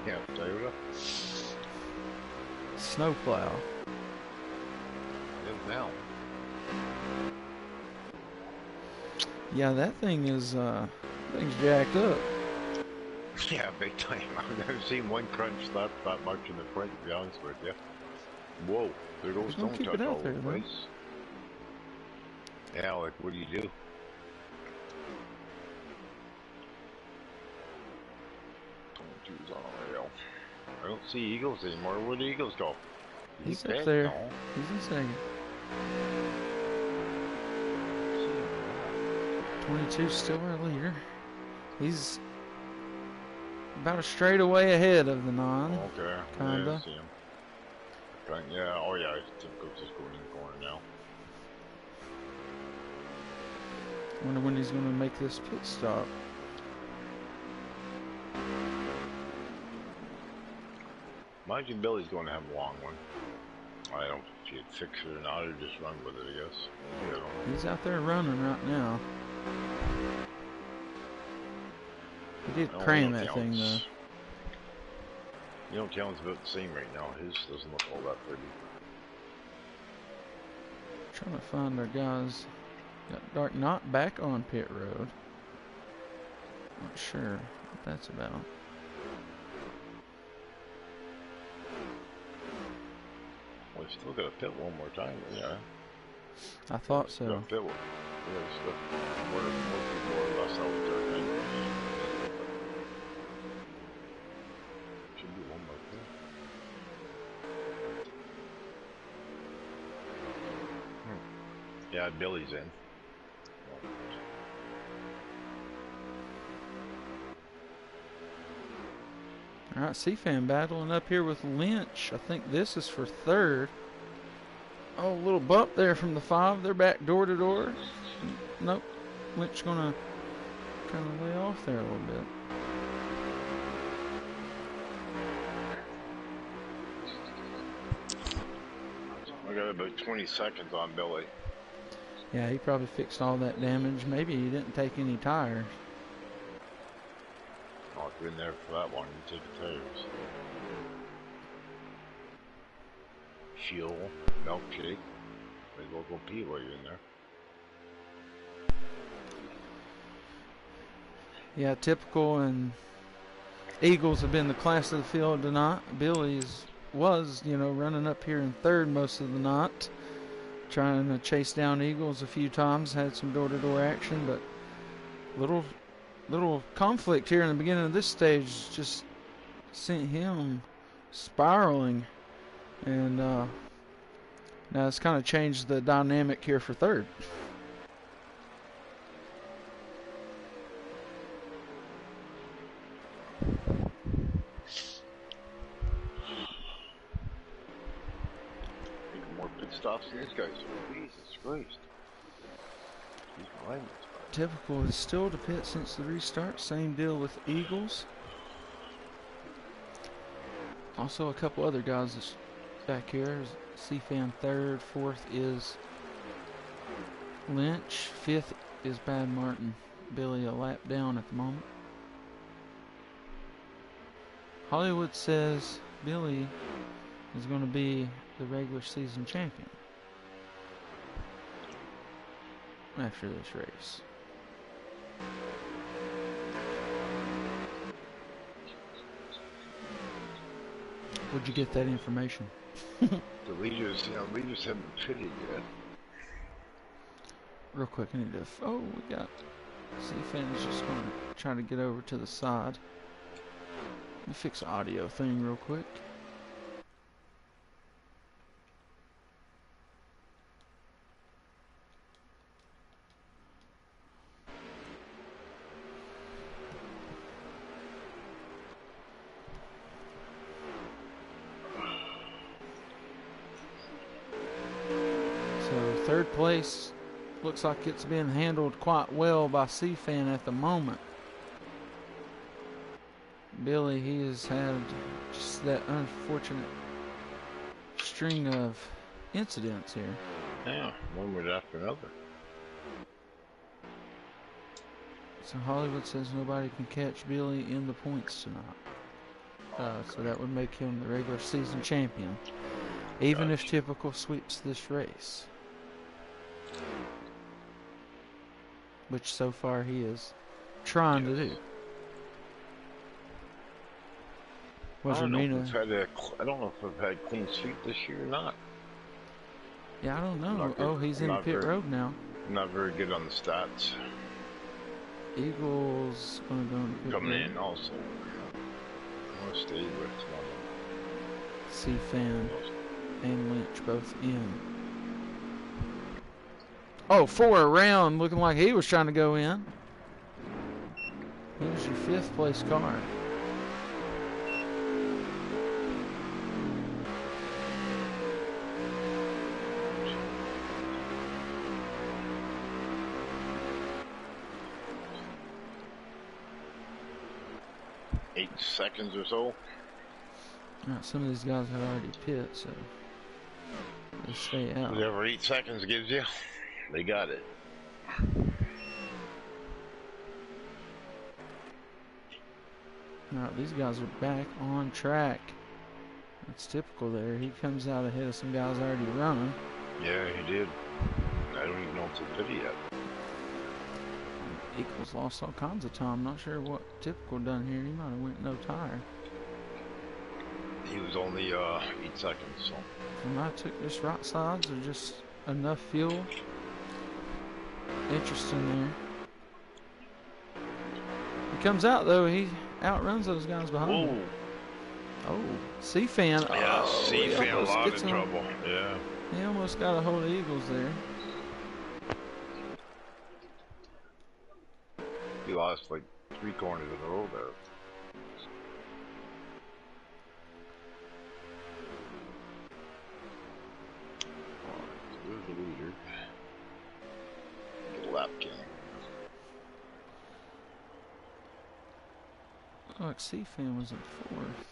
Speaker 2: Yeah, Toyota.
Speaker 1: Snowplow.
Speaker 2: Yeah, now.
Speaker 1: Yeah, that thing is, thing's jacked up.
Speaker 2: Yeah, big time. I've never seen one crunch that much in the front, to be honest with you. Whoa, there goes Stone
Speaker 1: Keep
Speaker 2: Touch
Speaker 1: it
Speaker 2: all
Speaker 1: out
Speaker 2: over
Speaker 1: there,
Speaker 2: the
Speaker 1: though.
Speaker 2: place. Yeah, like, what do you do? Choose on a rail. I don't see Eagles anymore. Where do Eagles go?
Speaker 1: He's up there.
Speaker 2: No.
Speaker 1: He's in second. 22 still our leader. He's about a straight away ahead of the 9.
Speaker 2: Okay.
Speaker 1: Kinda.
Speaker 2: Yeah, I see him. Okay, yeah, oh yeah, Timco's just going in the corner now.
Speaker 1: Wonder when he's going to make this pit stop.
Speaker 2: Imagine Billy's going to have a long one. I don't know if he'd fix it or not, or just run with it, I guess. Yeah,
Speaker 1: he's out there running right now. He did cram that thing, though.
Speaker 2: You know, Talon's about the same right now. His doesn't look all that pretty.
Speaker 1: Trying to find our guys. Got Dark Knot back on pit road. Not sure what that's about.
Speaker 2: Well, we still got to pit one more time, yeah.
Speaker 1: I thought so.
Speaker 2: Got pit one. Yeah, still more people or less out there. Should be one more pit. Yeah, Billy's in.
Speaker 1: Alright, C-Fan battling up here with Lynch. I think this is for 3rd. Oh, a little bump there from the 5. They're back door to door. Nope. Lynch gonna kind of lay off there a little bit.
Speaker 2: I got about 20 seconds on Billy.
Speaker 1: Yeah, he probably fixed all that damage. Maybe he didn't take any tires.
Speaker 2: Oh, if you're in there for that one, you take the tires. Fuel, milkshake. May as well go pee while you're in there.
Speaker 1: Yeah, typical, and Eagles have been the class of the field tonight. Billy's was, running up here in 3rd most of the night. Trying to chase down Eagles a few times. Had some door-to-door action, but little conflict here in the beginning of this stage just sent him spiraling, and now it's kind of changed the dynamic here for 3rd.
Speaker 2: Making more pit stops than these guys are. Jesus Christ. He's behind this guy.
Speaker 1: Typical is still to pit since the restart. Same deal with Eagles. Also a couple other guys that's back here. C-Fan 3rd, 4th is Lynch, 5th is Bad Martin. Billy a lap down at the moment. Hollywood says Billy is going to be the regular season champion after this race. Where'd you get that information?
Speaker 2: The leaders, leaders haven't pitted yet.
Speaker 1: Real quick, I need to. Oh, we got. C-Fan is just going to try to get over to the side. Let me fix the audio thing real quick. So 3rd place looks like it's been handled quite well by C-Fan at the moment. Billy, he has had just that unfortunate string of incidents here.
Speaker 2: Yeah, one right after another.
Speaker 1: So Hollywood says nobody can catch Billy in the points tonight. So that would make him the regular season champion, even if Typical sweeps this race. Which so far he is trying to do.
Speaker 2: I don't know if I've had clean sweep this year or not.
Speaker 1: Yeah, I don't know. He's in pit road now.
Speaker 2: I'm not very good on the stats.
Speaker 1: Eagles gonna go in pit
Speaker 2: coming
Speaker 1: road.
Speaker 2: in also. I'm gonna stay with
Speaker 1: C-Fan and Lynch both in. Oh, 4 around, looking like he was trying to go in. Here's your 5th place car.
Speaker 2: seconds or so.
Speaker 1: Right, some of these guys have already pit, so they stay out.
Speaker 2: Whatever 8 seconds gives you, they got it.
Speaker 1: Alright, these guys are back on track. That's typical there. He comes out ahead of some guys already running.
Speaker 2: Yeah, he did. I don't even know if it's pity yet.
Speaker 1: Equals lost all kinds of time. Not sure what typical done here. He might have went no tire.
Speaker 2: He was only 8 seconds, so.
Speaker 1: And I took this right sides or just enough fuel. Interesting there. He comes out though. He outruns those guys behind him. Oh, C-Fan.
Speaker 2: Yeah, C-Fan, a lot of trouble. Yeah.
Speaker 1: He almost got a hold of Eagles there.
Speaker 2: He lost like 3 corners in a row there. Here's the leader. Get a lap game.
Speaker 1: Like C-Fan was in 4th.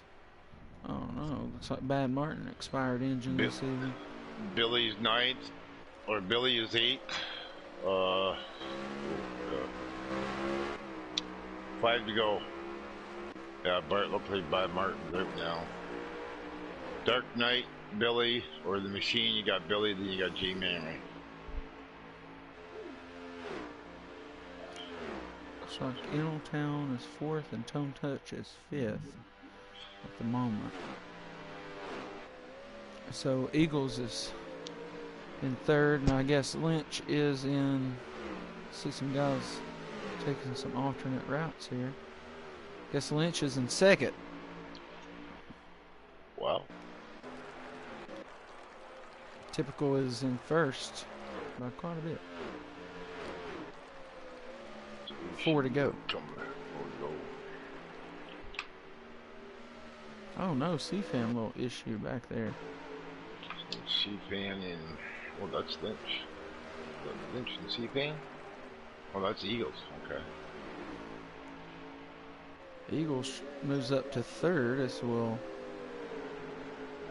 Speaker 1: Oh no, looks like Bad Martin expired engine this evening.
Speaker 2: Billy's 9th, or Billy is 8th. 5 to go. Yeah, Bart looks like Bad Martin's out now. Dark Knight, Billy, or the Machine. You got Billy, then you got G-Man.
Speaker 1: Looks like Inaltown is 4th and Tone Touch is 5th at the moment. So Eagles is in 3rd, and I guess Lynch is in. See some guys taking some alternate routes here. Guess Lynch is in 2nd.
Speaker 2: Wow.
Speaker 1: Typical is in 1st by quite a bit. 4 to go. Oh no, C-Fan little issue back there.
Speaker 2: C-Fan and, well, that's Lynch. Lynch and C-Fan? Oh, that's Eagles. Okay.
Speaker 1: Eagles moves up to 3rd. This will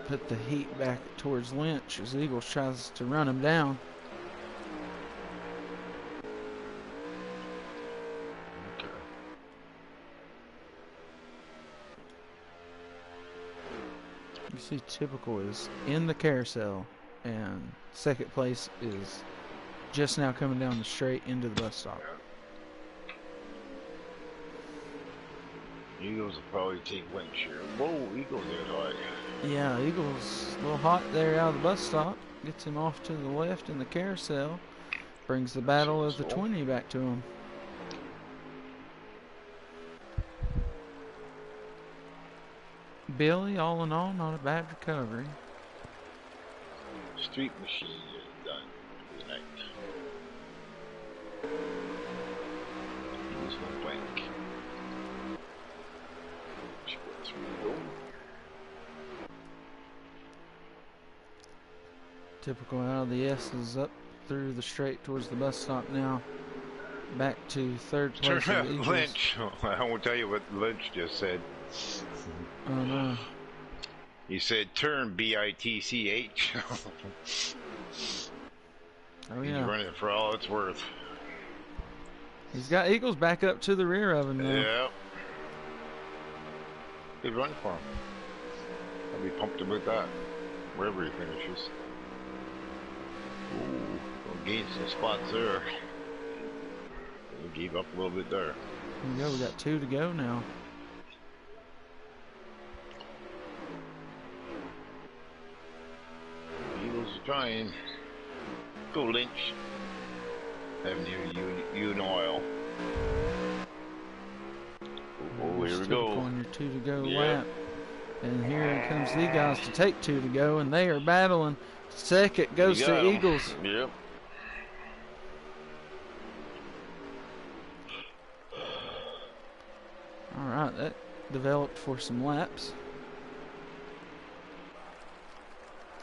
Speaker 1: put the heat back towards Lynch as Eagles tries to run him down.
Speaker 2: Okay.
Speaker 1: You see Typical is in the carousel, and 2nd place is just now coming down the straight into the bus stop.
Speaker 2: Eagles will probably take Lynch here. Whoa, Eagles are high.
Speaker 1: Yeah, Eagles a little hot there out of the bus stop. Gets him off to the left in the carousel. Brings the battle of the 20 back to him. Billy, all in all, not a bad recovery.
Speaker 2: Street Machine is done for the night. He's no blank. Should go through.
Speaker 1: Typical out of the S is up through the straight towards the bus stop now. Back to 3rd place of the Eagles.
Speaker 2: Lynch. I won't tell you what Lynch just said.
Speaker 1: Oh no.
Speaker 2: He said turn B-I-T-C-H.
Speaker 1: Oh
Speaker 2: He's
Speaker 1: yeah.
Speaker 2: running for all it's worth.
Speaker 1: He's got Eagles back up to the rear of him now.
Speaker 2: Yeah. Good run for him. I'll be pumped about that. Wherever he finishes. Ooh, we'll gain some spots there. We gave up a little bit there.
Speaker 1: There we go. We got 2 to go now.
Speaker 2: Eagles are trying. Go Lynch. Have near you oil. Oh, here we go.
Speaker 1: On your 2 to go lap. And here comes the guys to take 2 to go, and they are battling. Second goes to Eagles.
Speaker 2: Yep.
Speaker 1: Alright, that developed for some laps.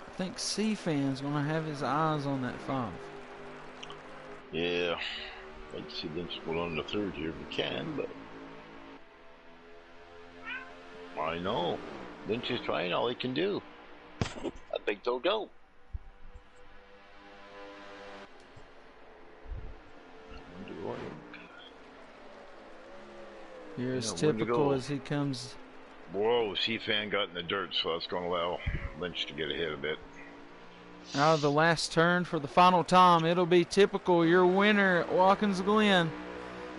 Speaker 1: I think C-Fan's going to have his eyes on that 5.
Speaker 2: Yeah. I'd like to see Lynch go on the 3rd here if we can, but I know. Lynch is trying all he can do. I think they'll go.
Speaker 1: Here's typical as he comes.
Speaker 2: Whoa, C-Fan got in the dirt, so that's going to allow Lynch to get ahead a bit.
Speaker 1: Out of the last turn for the final time, it'll be typical, your winner at Watkins Glen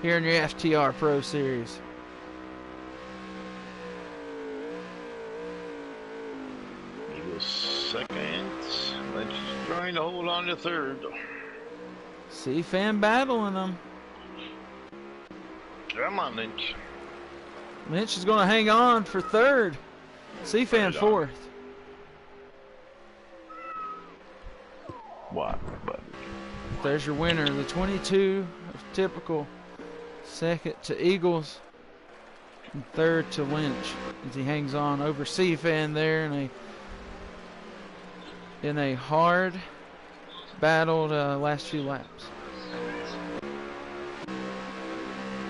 Speaker 1: here in your FTR Pro Series.
Speaker 2: Eagles second. Lynch is trying to hold on to 3rd.
Speaker 1: C-Fan battling them.
Speaker 2: Come on, Lynch.
Speaker 1: Lynch is going to hang on for 3rd. C-Fan 4th.
Speaker 2: What, buddy?
Speaker 1: There's your winner, the 22 of typical. 2nd to Eagles. And 3rd to Lynch as he hangs on over C-Fan there in a hard battled last few laps.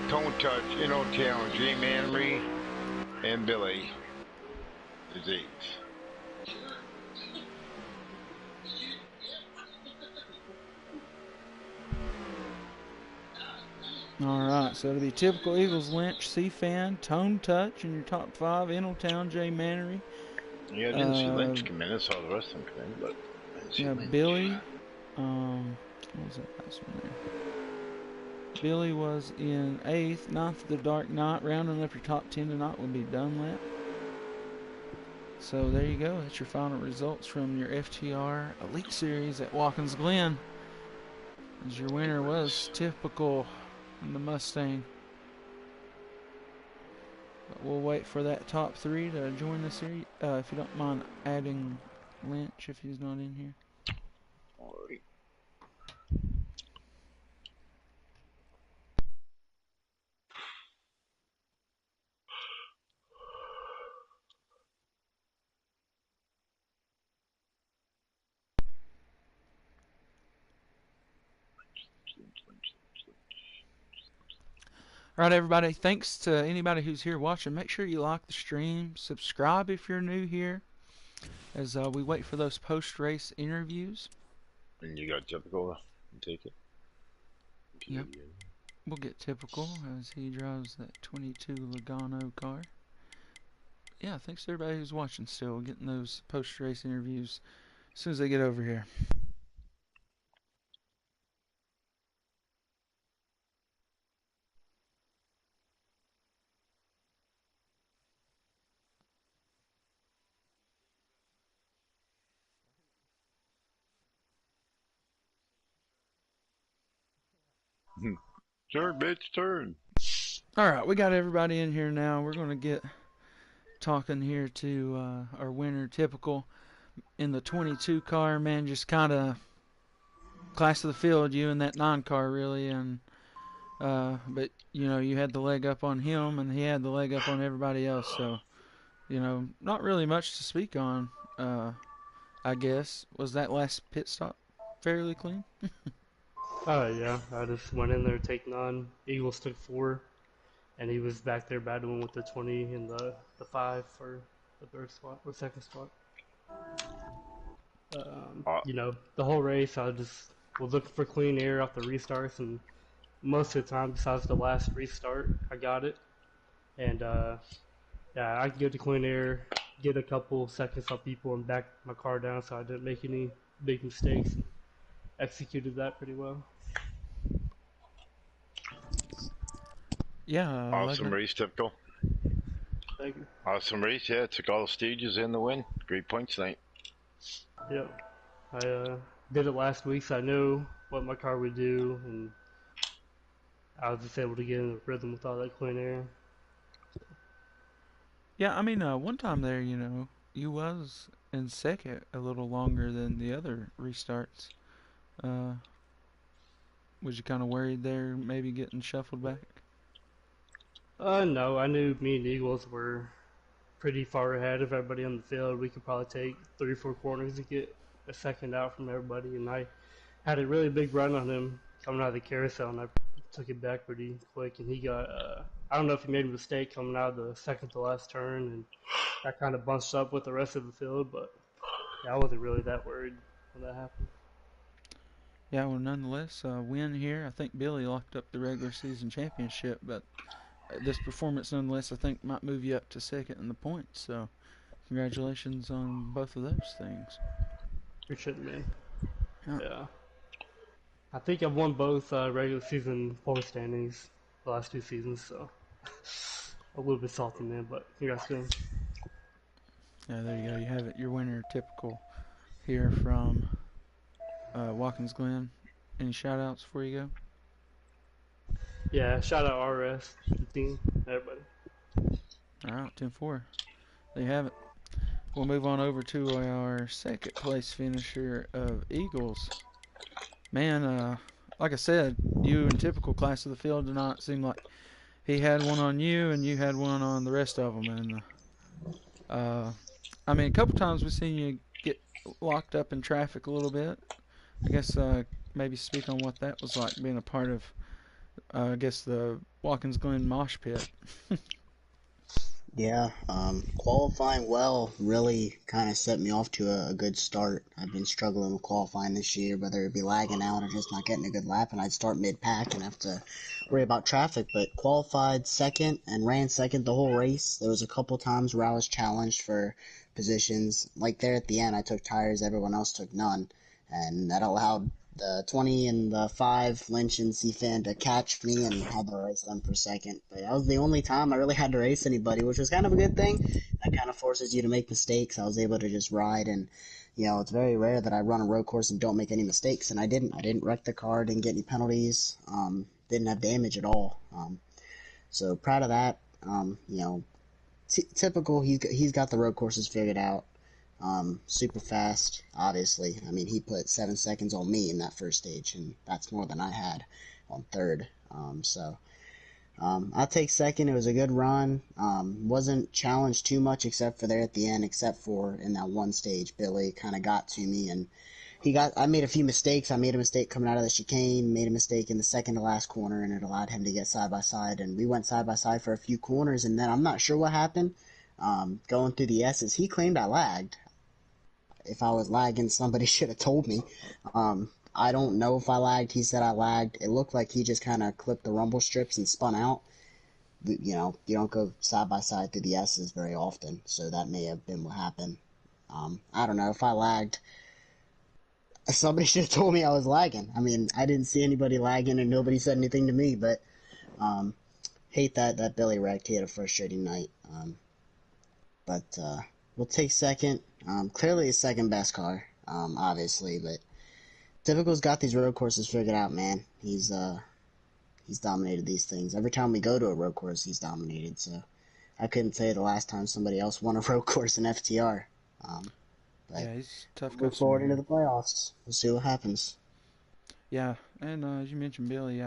Speaker 2: Tone Touch, Town, Jay Manry, and Billy is 8.
Speaker 1: Alright, so it'll be typical Eagles, Lynch, C-Fan, Tone Touch in your top 5, Town, Jay Mannery.
Speaker 2: Yeah, I didn't see Lynch come in. I saw the rest of them come in, but I didn't see Lynch.
Speaker 1: Billy. What was that last one there? Billy was in 8th, 9th the Dark Knight. Rounding up your top 10 tonight will be Dunlap. So there you go. That's your final results from your FTR Elite Series at Watkins Glen. As your winner was typical in the Mustang. But we'll wait for that top 3 to join the series. If you don't mind adding Lynch if he's not in here.
Speaker 2: All right.
Speaker 1: Alright everybody, thanks to anybody who's here watching. Make sure you like the stream, subscribe if you're new here, as we wait for those post-race interviews.
Speaker 2: And you got typical to take it?
Speaker 1: Yep. We'll get typical as he drives that 22 Logano car. Yeah, thanks to everybody who's watching still, getting those post-race interviews as soon as they get over here.
Speaker 2: Turn, bitch, turn.
Speaker 1: Alright, we got everybody in here now. We're going to get talking here to our winner, typical, in the 22 car. Man, just kind of class of the field, you in that 9 car, really. And but, you had the leg up on him, and he had the leg up on everybody else. So, not really much to speak on, I guess. Was that last pit stop fairly clean?
Speaker 3: Yeah, I just went in there taking on. Eagles took 4, and he was back there battling with the 20 and the 5 for the 3rd spot or 2nd spot. The whole race I just was looking for clean air off the restarts, and most of the time, besides the last restart, I got it. And yeah, I can get to clean air, get a couple seconds on people, and back my car down so I didn't make any big mistakes. And executed that pretty well.
Speaker 1: Yeah, like
Speaker 2: Awesome race, Typical.
Speaker 3: Thank you.
Speaker 2: Awesome race, yeah. Took all the stages in the win. Great points tonight.
Speaker 3: Yep. I did it last week, so I knew what my car would do, and I was just able to get in the rhythm with all that clean air.
Speaker 1: yeah. I mean, one time there, you was in second a little longer than the other restarts. Uh, was you kind of worried there, maybe getting shuffled back?
Speaker 3: No, I knew me and Eagles were pretty far ahead of everybody on the field. We could probably take 3 or 4 corners to get a second out from everybody, and I had a really big run on him coming out of the carousel, and I took it back pretty quick, and he got, I don't know if he made a mistake coming out of the second to last turn, and got kind of bunched up with the rest of the field, but yeah, I wasn't really that worried when that happened.
Speaker 1: Yeah, well, nonetheless, win here. I think Billy locked up the regular season championship, but this performance, nonetheless, I think might move you up to second in the points. So, congratulations on both of those things.
Speaker 3: Appreciate it, man.
Speaker 1: Yeah,
Speaker 3: Yeah. I think I've won both regular season point standings the last 2 seasons, so a little bit salty, man, but congrats to him.
Speaker 1: yeah, there you go. You have it. Your winner, typical here from Watkins Glen. Any shout outs before you go?
Speaker 3: Yeah, shout out RS, the team, everybody.
Speaker 1: All right, 10-4. There you have it. We'll move on over to our second place finisher of Eagles. Man, like I said, you and typical class of the field tonight seemed like he had one on you and you had one on the rest of them. And I mean, a couple times we've seen you get locked up in traffic a little bit. I guess maybe speak on what that was like being a part of, I guess, the Watkins Glen mosh pit.
Speaker 4: Yeah, qualifying well really kind of set me off to a good start. I've been struggling with qualifying this year, whether it be lagging out or just not getting a good lap, and I'd start mid-pack and have to worry about traffic. But qualified second and ran second the whole race. There was a couple times where I was challenged for positions. Like there at the end, I took tires, everyone else took none, and that allowed the 20 and the 5 Lynch and C-Fan to catch me and had to race them for second. But that was the only time I really had to race anybody, which was kind of a good thing. That kind of forces you to make mistakes. I was able to just ride, and it's very rare that I run a road course and don't make any mistakes, and I didn't. I didn't wreck the car, didn't get any penalties, didn't have damage at all. So proud of that. Typical. He's got the road courses figured out. Super fast, obviously. I mean, he put 7 seconds on me in that first stage, and that's more than I had on third. I'll take second. It was a good run. Wasn't challenged too much except for there at the end, except for in that one stage, Billy kind of got to me, and I made a few mistakes. I made a mistake coming out of the chicane, made a mistake in the second to last corner, and it allowed him to get side by side, and we went side by side for a few corners, and then I'm not sure what happened. Going through the S's, he claimed I lagged. If I was lagging, somebody should have told me. I don't know if I lagged. He said I lagged. It looked like he just kind of clipped the rumble strips and spun out. You don't go side by side through the S's very often, so that may have been what happened. I don't know if I lagged. Somebody should have told me I was lagging. I mean, I didn't see anybody lagging, and nobody said anything to me. But hate that Billy wrecked. He had a frustrating night. But we'll take second. Clearly his second best car, obviously, but Typical's got these road courses figured out, man. He's dominated these things. Every time we go to a road course, he's dominated, so I couldn't say the last time somebody else won a road course in FTR. But
Speaker 1: Yeah, he's a tough
Speaker 4: look
Speaker 1: customer.
Speaker 4: forward into the playoffs. We'll see what happens.
Speaker 1: Yeah, and as you mentioned, Billy,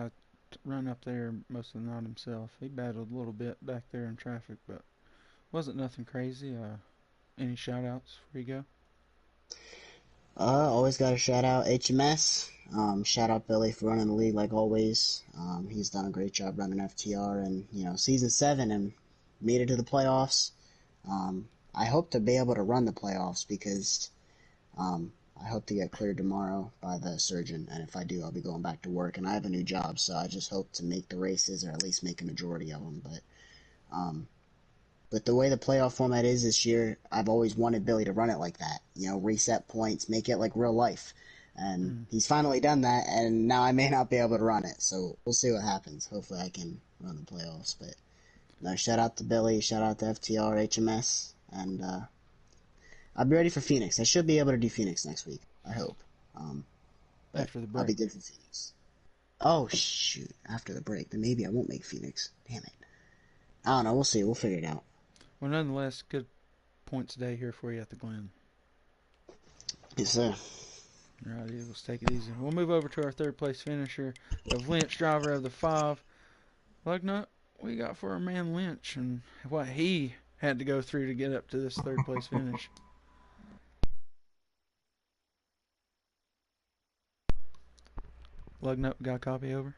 Speaker 1: run up there most of the night himself. He battled a little bit back there in traffic, but wasn't nothing crazy. Any shout outs before you go?
Speaker 4: Always got to shout out HMS. Shout out Billy for running the league like always. He's done a great job running FTR and, season 7 and made it to the playoffs. I hope to be able to run the playoffs because I hope to get cleared tomorrow by the surgeon, and if I do, I'll be going back to work. And I have a new job, so I just hope to make the races or at least make a majority of them. But the way the playoff format is this year, I've always wanted Billy to run it like that. Reset points, make it like real life. And he's finally done that, and now I may not be able to run it. So we'll see what happens. Hopefully I can run the playoffs. But no, shout out to Billy, shout out to FTR, HMS, and I'll be ready for Phoenix. I should be able to do Phoenix next week, I hope.
Speaker 1: After the break.
Speaker 4: I'll be good for Phoenix. Oh, shoot. After the break. Then maybe I won't make Phoenix. Damn it. I don't know. We'll see. We'll figure it out.
Speaker 1: Well, nonetheless, good points today here for you at the Glen.
Speaker 4: Yes, sir.
Speaker 1: All right, let's take it easy. We'll move over to our third place finisher of Lynch, driver of the 5. Lugnut, what you got for our man Lynch and what he had to go through to get up to this third place finish? Lugnut, got a copy over?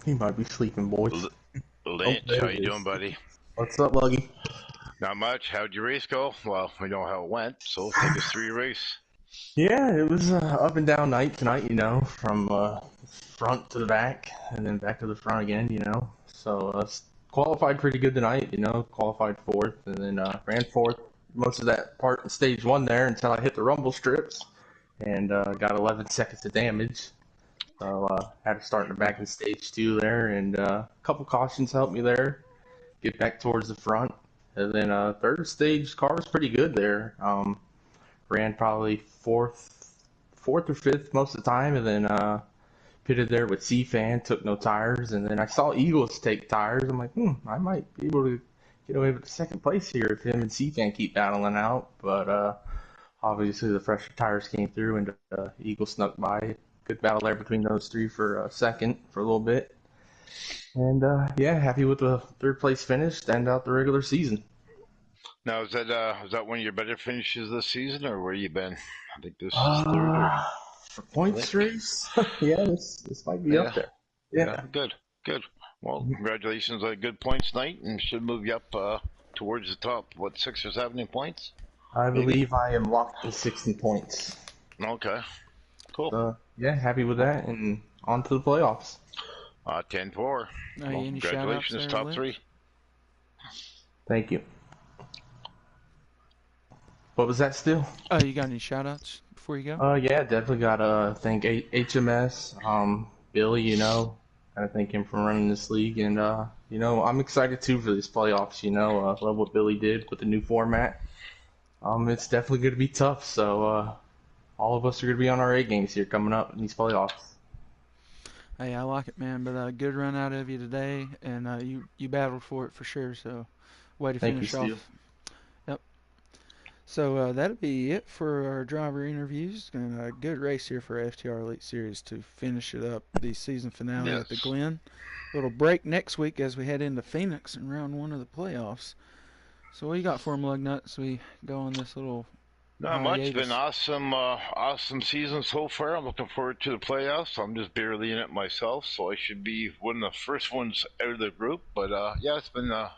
Speaker 5: He might be sleeping, boys.
Speaker 2: Lynch, how you doing, buddy?
Speaker 5: What's up, Luggy?
Speaker 2: Not much. How'd your race go? Well, we know how it went, so take us through your race.
Speaker 5: Yeah, it was up and down night tonight, from front to the back, and then back to the front again, So qualified pretty good tonight, qualified 4th, and then ran 4th most of that part in stage 1 there until I hit the rumble strips, and got 11 seconds of damage. So had to start in the back in stage 2 there, and a couple cautions helped me there, get back towards the front. And then third stage car was pretty good there. Ran probably fourth or 5th most of the time, and then pitted there with C-Fan, took no tires, and then I saw Eagles take tires. I'm like, I might be able to get away with the 2nd place here if him and C-Fan keep battling out. But obviously the fresher tires came through, and Eagles snuck by. Good battle there between those 3 for 2nd for a little bit. And happy with the 3rd place finish to end out the regular season.
Speaker 2: Now, is that one of your better finishes this season, or where you been? I think this is 3rd.
Speaker 5: For points race, yeah, this might be up there. Yeah,
Speaker 2: good. Well, congratulations on a good points night, and should move you up towards the top. What, 6 or 7 points?
Speaker 5: I believe I am locked to 60 points.
Speaker 2: Okay, cool.
Speaker 5: So, happy with that, and on to the playoffs.
Speaker 2: 10-4.
Speaker 1: Well,
Speaker 2: congratulations,
Speaker 1: there,
Speaker 2: top
Speaker 1: Lynch?
Speaker 2: 3.
Speaker 5: Thank you. What was that still?
Speaker 1: Oh, you got any shout-outs before you go?
Speaker 5: Yeah, definitely got to thank HMS, Billy, gotta thank him for running this league, and, I'm excited too for this playoffs, love what Billy did with the new format. It's definitely going to be tough, so, all of us are going to be on our A games here coming up in these playoffs.
Speaker 1: Hey, I like it, man, but good run out of you today, and you battled for it for sure, so way to finish off.
Speaker 5: Steve.
Speaker 1: Yep. So that'll be it for our driver interviews, and a good race here for FTR Elite Series to finish it up, the season finale at the Glen. Little break next week as we head into Phoenix in round 1 of the playoffs. So what you got for them, Lugnut, as we go on this little
Speaker 2: Not much. It's been awesome season so far. I'm looking forward to the playoffs. I'm just barely in it myself, so I should be one of the first ones out of the group. But it's been a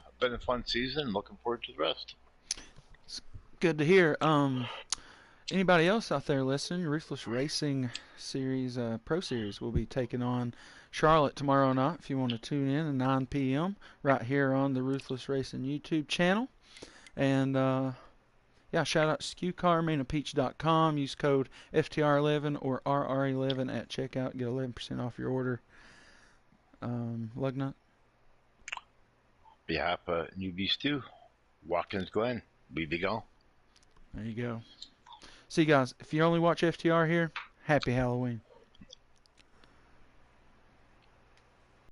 Speaker 2: fun season. Looking forward to the rest.
Speaker 1: It's good to hear. Anybody else out there listening? Ruthless Racing Series Pro Series will be taking on Charlotte tomorrow night. If you want to tune in at 9 p.m. right here on the Ruthless Racing YouTube channel, and shout out to SKUCarManaPeach.com. Use code FTR11 or RR11 at checkout. Get 11% off your order. Lugnut?
Speaker 2: Behalf of Newbies 2, Watkins Glen. We be gone.
Speaker 1: There you go. See, guys, if you only watch FTR here, happy Halloween.